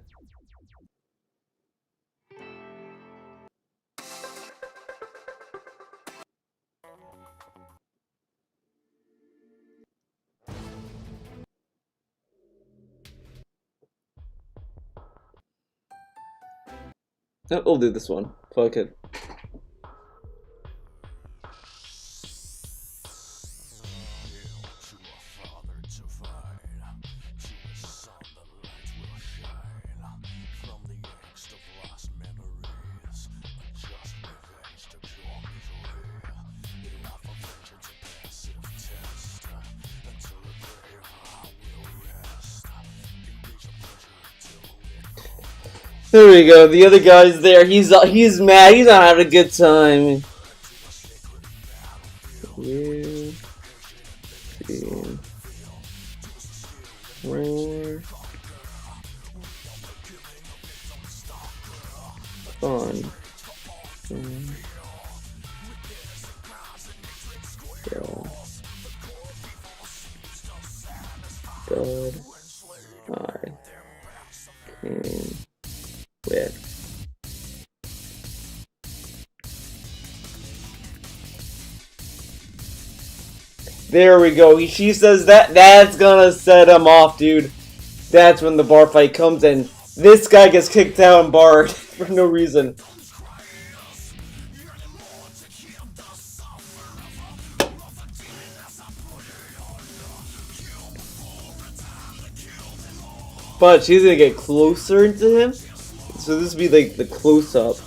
no, we'll do this one. Fuck it. There we go. The other guy's there. He's mad. He's not having a good time. You feel more fun. God, I came with. There we go. She says that's gonna set him off, dude. That's when the bar fight comes and this guy gets kicked out and barred for no reason. But she's gonna get closer to him. So this would be like the close-up.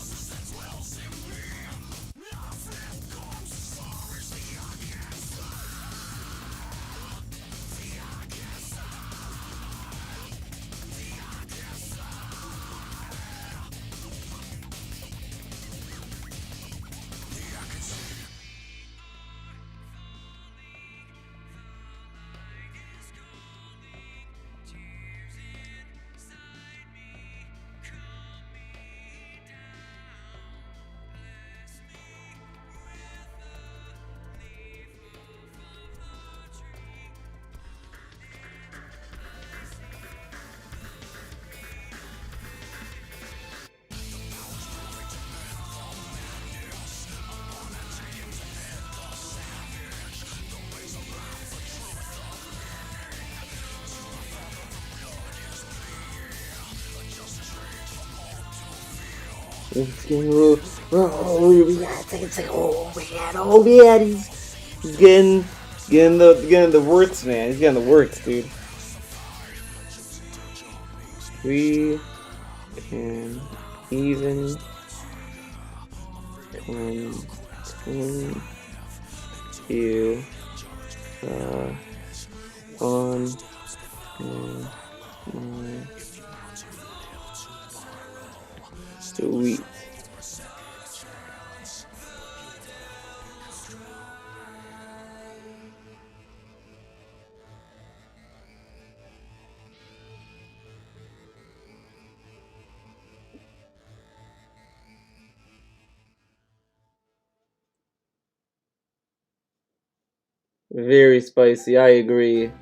It's getting oh man, he's getting the works, man. He's getting the works, dude. We can even continue on my Sweet. Very spicy, I agree.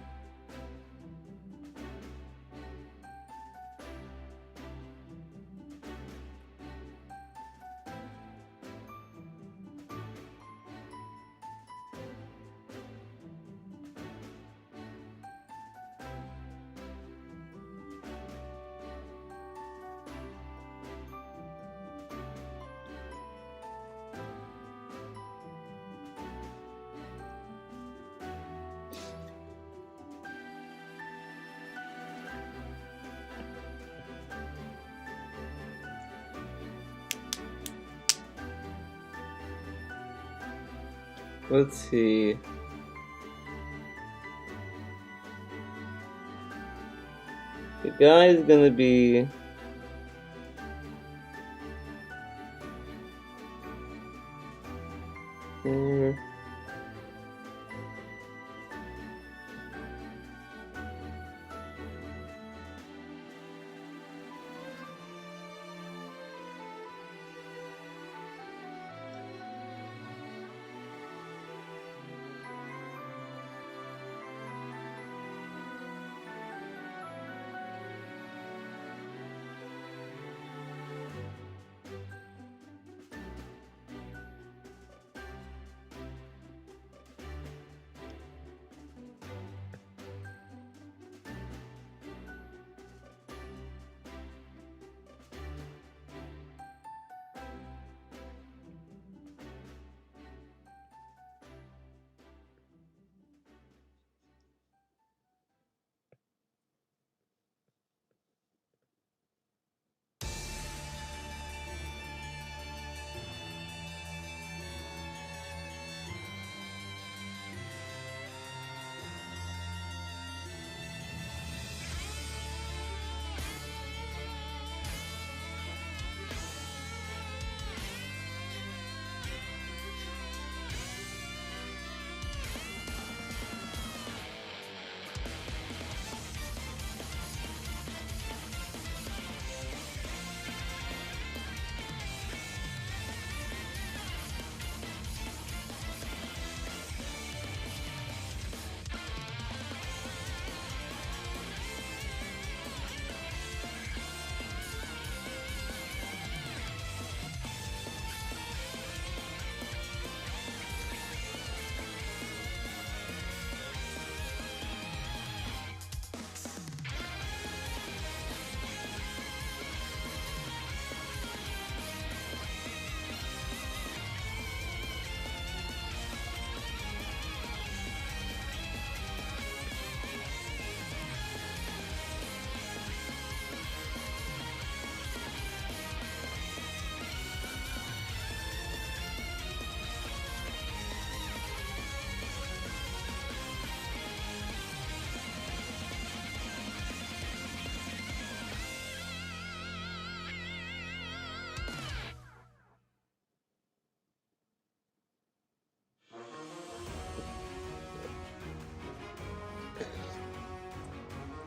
Let's see. The guy's gonna be...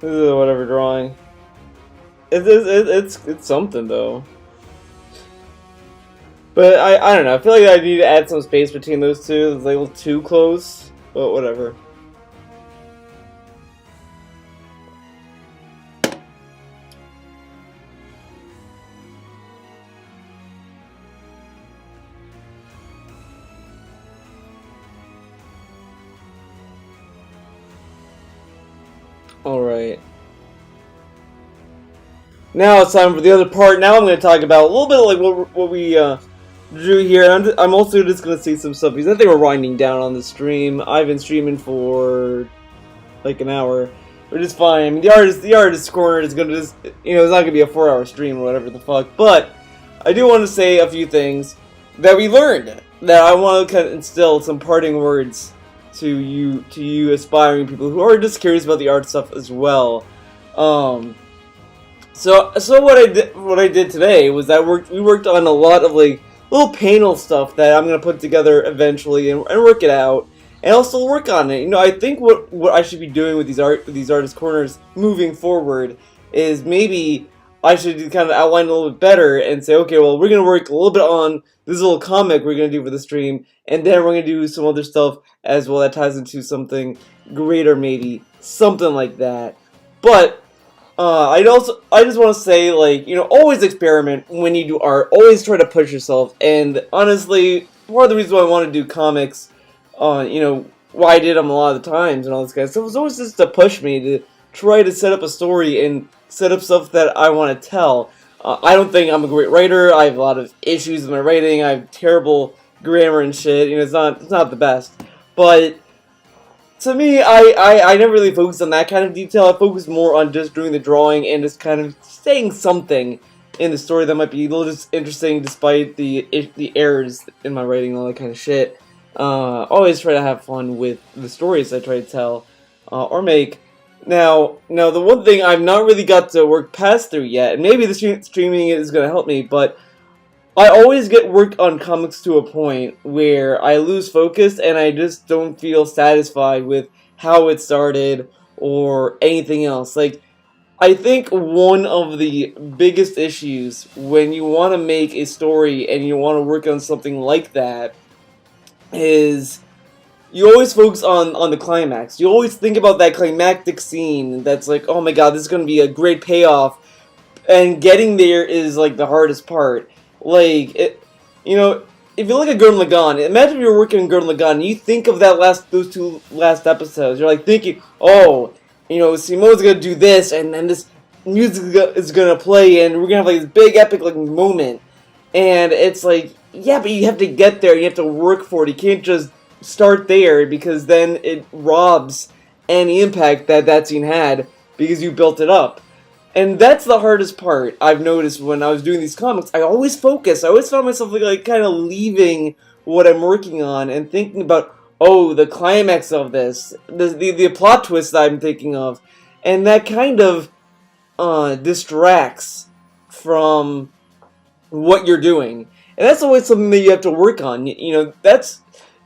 This is a whatever drawing. It's something though. But I don't know. I feel like I need to add some space between those two. It's like a little too close. But whatever. Alright. Now it's time for the other part. Now I'm going to talk about a little bit like what we drew here. I'm also just going to see some stuff because I think we're winding down on the stream. I've been streaming for like an hour, which is fine. I mean, the artist corner is going to just, you know, it's not going to be a 4-hour stream or whatever the fuck. But I do want to say a few things that we learned that I want to kind of instill some parting words to you aspiring people who are just curious about the art stuff as well. So what I did today was we worked on a lot of like little panel stuff that I'm gonna put together eventually and work it out, and I'll still work on it. I think what I should be doing with these artist corners moving forward is maybe I should kind of outline a little bit better and say, okay, well, we're gonna work a little bit on this little comic we're gonna do for the stream, and then we're gonna do some other stuff as well that ties into something greater, maybe something like that. But I just want to say, like, always experiment when you do art. Always try to push yourself. And honestly, part of the reason why I want to do comics, why I did them a lot of the times and all this kind of stuff was always just to push me to try to set up a story and set up stuff that I want to tell. I don't think I'm a great writer. I have a lot of issues with my writing. I have terrible grammar and shit. It's not the best, but to me, I never really focused on that kind of detail. I focused more on just doing the drawing and just kind of saying something in the story that might be a little just interesting despite the errors in my writing and all that kind of shit. Always try to have fun with the stories I try to tell or make. Now, the one thing I've not really got to work past through yet, and maybe the streaming is going to help me, but I always get work on comics to a point where I lose focus and I just don't feel satisfied with how it started or anything else. Like, I think one of the biggest issues when you want to make a story and you want to work on something like that is you always focus on the climax. You always think about that climactic scene that's like, oh my god, this is going to be a great payoff, and getting there is like the hardest part. Like, if you look at Gurren Lagann, imagine if you're working in Gurren Lagann and you think of those two last episodes. You're like thinking, oh, Simone's gonna do this, and then this music is gonna play, and we're gonna have like this big epic like moment. And it's like, yeah, but you have to get there. You have to work for it. You can't just start there because then it robs any impact that scene had because you built it up. And that's the hardest part I've noticed when I was doing these comics. I always focus. I always found myself like kind of leaving what I'm working on and thinking about, oh, the climax of this, the plot twist that I'm thinking of, and that kind of distracts from what you're doing. And that's always something that you have to work on.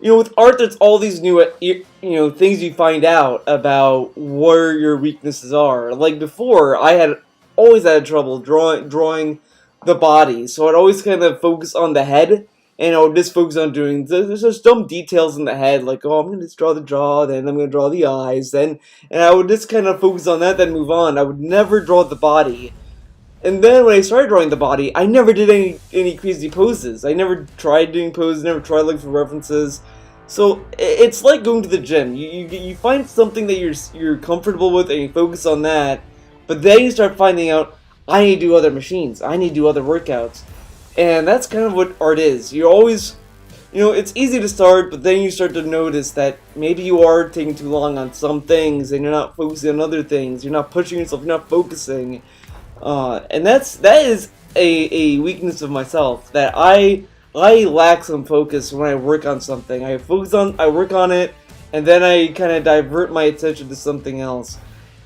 With art, there's all these new, things you find out about where your weaknesses are. Like before, I had always had trouble drawing the body, so I'd always kind of focus on the head, and I would just focus on doing there's just dumb details in the head, like, oh, I'm gonna just draw the jaw, then I'm gonna draw the eyes, and I would just kind of focus on that, then move on. I would never draw the body. And then when I started drawing the body, I never did any crazy poses. I never tried doing poses, never tried looking for references. So it's like going to the gym. You find something that you're comfortable with and you focus on that, but then you start finding out, I need to do other machines. I need to do other workouts. And that's kind of what art is. You always, it's easy to start, but then you start to notice that maybe you are taking too long on some things and you're not focusing on other things. You're not pushing yourself, you're not focusing. And that is a weakness of myself, that I lack some focus when I work on something. I work on it, and then I kind of divert my attention to something else.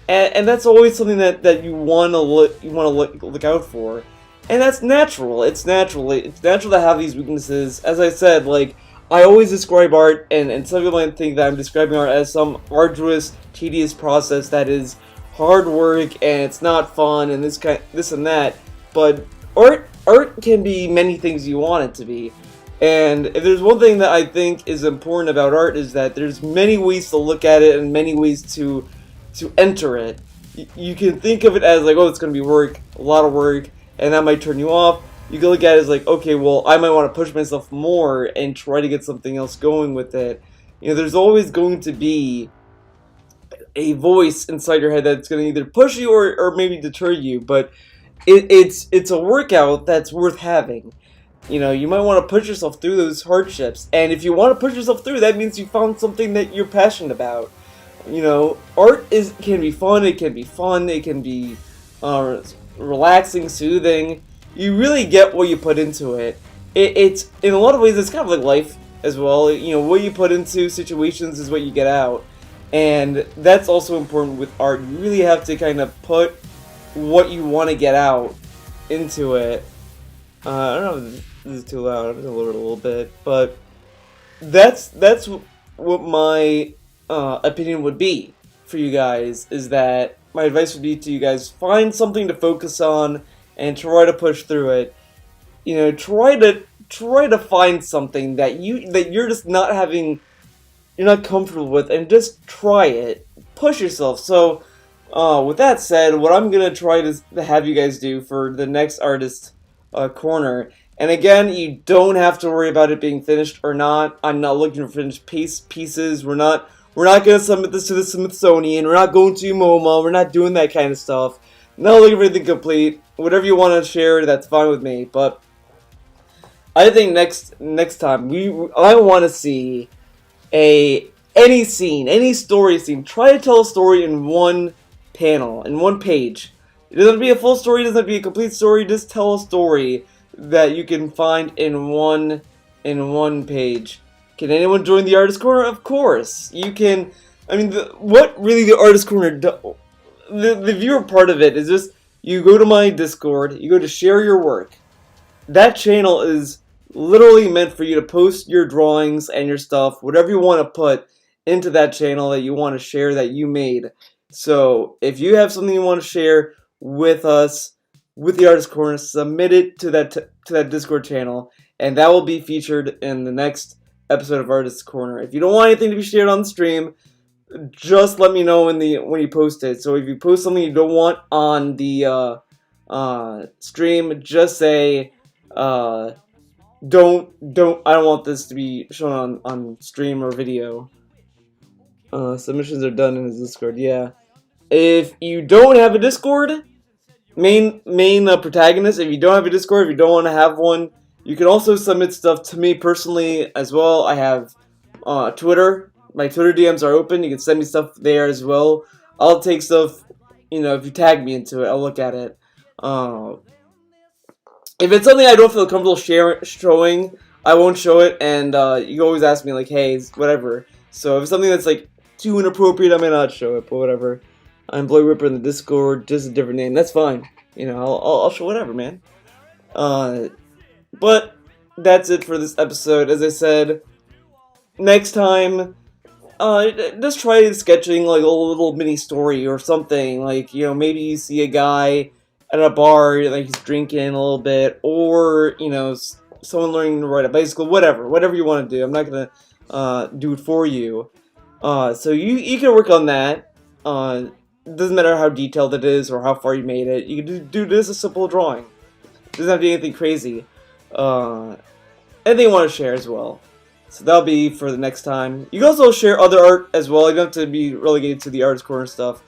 And that's always something that you want to look out for. And that's natural. It's natural. It's natural to have these weaknesses. As I said, like, I always describe art, and some people might think that I'm describing art as some arduous, tedious process that is hard work and it's not fun and this and that, but art can be many things you want it to be. And if there's one thing that I think is important about art is that there's many ways to look at it and many ways to enter it. You can think of it as like, oh, it's going to be work, a lot of work, and that might turn you off. You can look at it as like, okay, well, I might want to push myself more and try to get something else going with it. There's always going to be a voice inside your head that's going to either push you or maybe deter you, but it's a workout that's worth having. You might want to push yourself through those hardships, and if you want to push yourself through, that means you found something that you're passionate about. Art can be fun, it can be relaxing, soothing. You really get what you put into it. It's in a lot of ways, it's kind of like life as well. What you put into situations is what you get out. And that's also important with art. You really have to kind of put what you want to get out into it. I don't know if this is too loud. I'm gonna lower it a little bit, but that's what my opinion would be for you guys. Is that my advice would be to you guys: find something to focus on and try to push through it. You know, try to find something that you're just not having, you're not comfortable with, and just try it. Push yourself. So, with that said, what I'm gonna try to have you guys do for the next artist corner, and again, you don't have to worry about it being finished or not. I'm not looking for finished pieces. We're not gonna submit this to the Smithsonian. We're not going to MoMA. We're not doing that kind of stuff. Not looking for anything complete. Whatever you want to share, that's fine with me. But I think next time I want to see any scene, any story scene. Try to tell a story in one panel, in one page. It doesn't have to be a full story, it doesn't have to be a complete story, just tell a story that you can find in one page. Can anyone join the artist corner? Of course. You can. I mean, what really the artist corner the viewer part of it is just you go to my Discord, you go to share your work. That channel is literally meant for you to post your drawings and your stuff, whatever you want to put into that channel that you want to share that you made. So if you have something you want to share with us, with the Artist Corner, submit it to that Discord channel, and that will be featured in the next episode of Artist Corner. If you don't want anything to be shared on the stream, just let me know when you post it. So if you post something you don't want on the stream, just say don't I don't want this to be shown on stream or video. Submissions are done in his Discord. Yeah. If you don't have a Discord, main protagonist, if you don't have a Discord, if you don't want to have one, you can also submit stuff to me personally as well. I have Twitter. My Twitter DMs are open. You can send me stuff there as well. I'll take stuff, if you tag me into it, I'll look at it. If it's something I don't feel comfortable showing, I won't show it, and you always ask me, like, hey, whatever. So if it's something that's, like, too inappropriate, I may not show it, but whatever. I'm Bloody Ripper in the Discord, just a different name, that's fine. I'll show whatever, man. But that's it for this episode. As I said, next time, just try sketching, like, a little mini story or something. Like, maybe you see a guy at a bar, like he's drinking a little bit, or someone learning to ride a bicycle, whatever you want to do. I'm not gonna do it for you. So you can work on that. It doesn't matter how detailed it is or how far you made it. You can do this a simple drawing. It doesn't have to be anything crazy. Anything you want to share as well. So that'll be for the next time. You can also share other art as well. You don't have to be relegated to the Artist Corner stuff.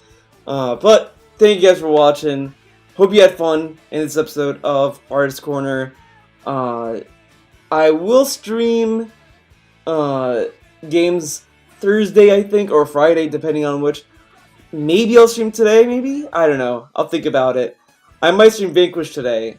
But thank you guys for watching. Hope you had fun in this episode of Artist Corner. I will stream games Thursday, I think, or Friday, depending on which. Maybe I'll stream today, maybe? I don't know. I'll think about it. I might stream Vanquish today.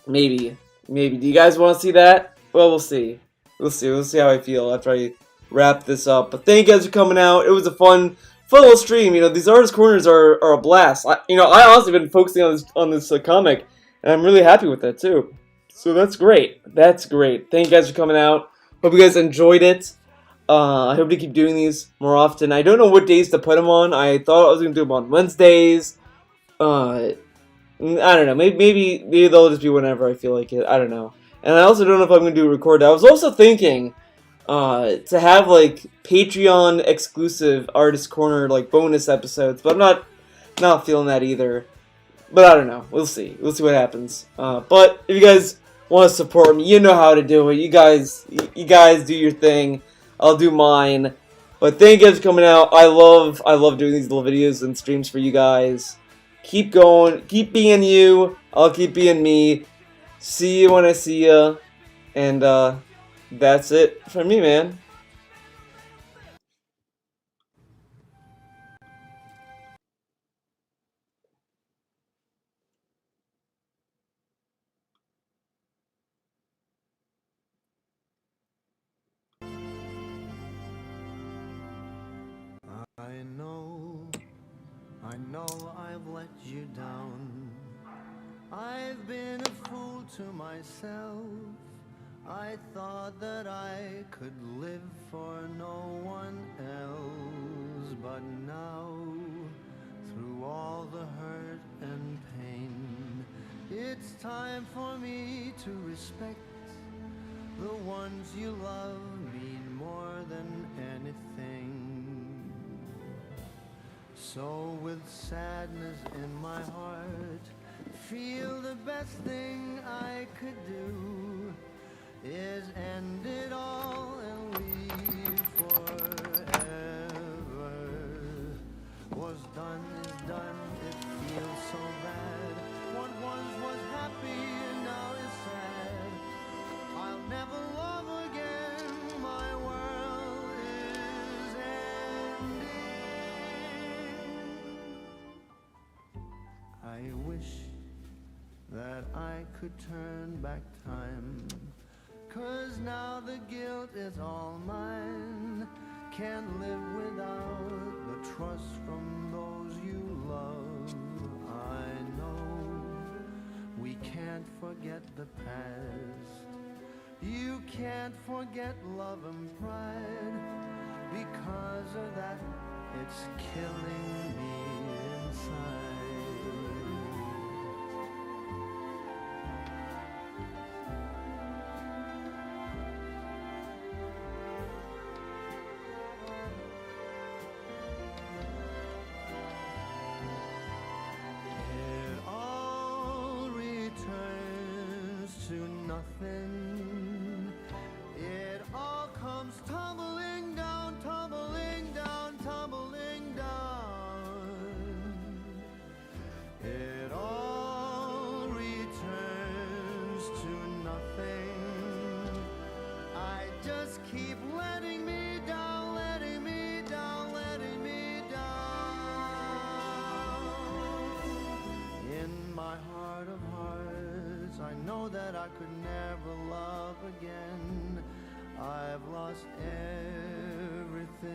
Maybe. Do you guys want to see that? Well, we'll see. We'll see how I feel after I wrap this up. But thank you guys for coming out. It was a fun little stream. These artist corners are a blast. I honestly been focusing on this comic, and I'm really happy with that too. So that's great. That's great. Thank you guys for coming out. Hope you guys enjoyed it. I hope to keep doing these more often. I don't know what days to put them on. I thought I was gonna do them on Wednesdays. I don't know. Maybe they'll just be whenever I feel like it. I don't know. And I also don't know if I'm gonna do a record. I was also thinking to have like Patreon exclusive Artist Corner like bonus episodes, but I'm not feeling that either. But I don't know. We'll see. We'll see what happens. But if you guys want to support me, you know how to do it. You guys do your thing. I'll do mine. But thank you guys for coming out. I love doing these little videos and streams for you guys. Keep going. Keep being you. I'll keep being me. See you when I see ya. And that's it from me, man. I know I know I've let you down. I've been a fool to myself. I thought that I could live for no one else. But now, through all the hurt and pain, it's time for me to respect the ones you love mean more than anything. So with sadness in my heart, feel the best thing I could do is end it all and leave forever. What's done is done, it feels so bad. What once was happy and now is sad. I'll never love again, my world is ending. I wish that I could turn back time, 'cause now the guilt is all mine. Can't live without the trust from those you love. I know we can't forget the past. You can't forget love and pride. Because of that, it's killing me inside. It all returns to nothing. It all comes tumbling down, tumbling down, tumbling down. It all returns to nothing. I just keep letting me down, letting me down, letting me down. In my heart of hearts, I know that I could never love again. I've lost everything,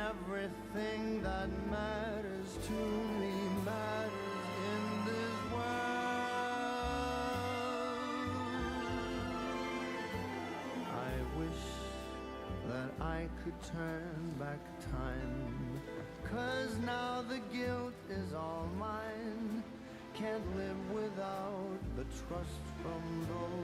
everything that matters to me matters in this world. I wish that I could turn back time, 'cause now the guilt is all mine. Can't live without the trust from those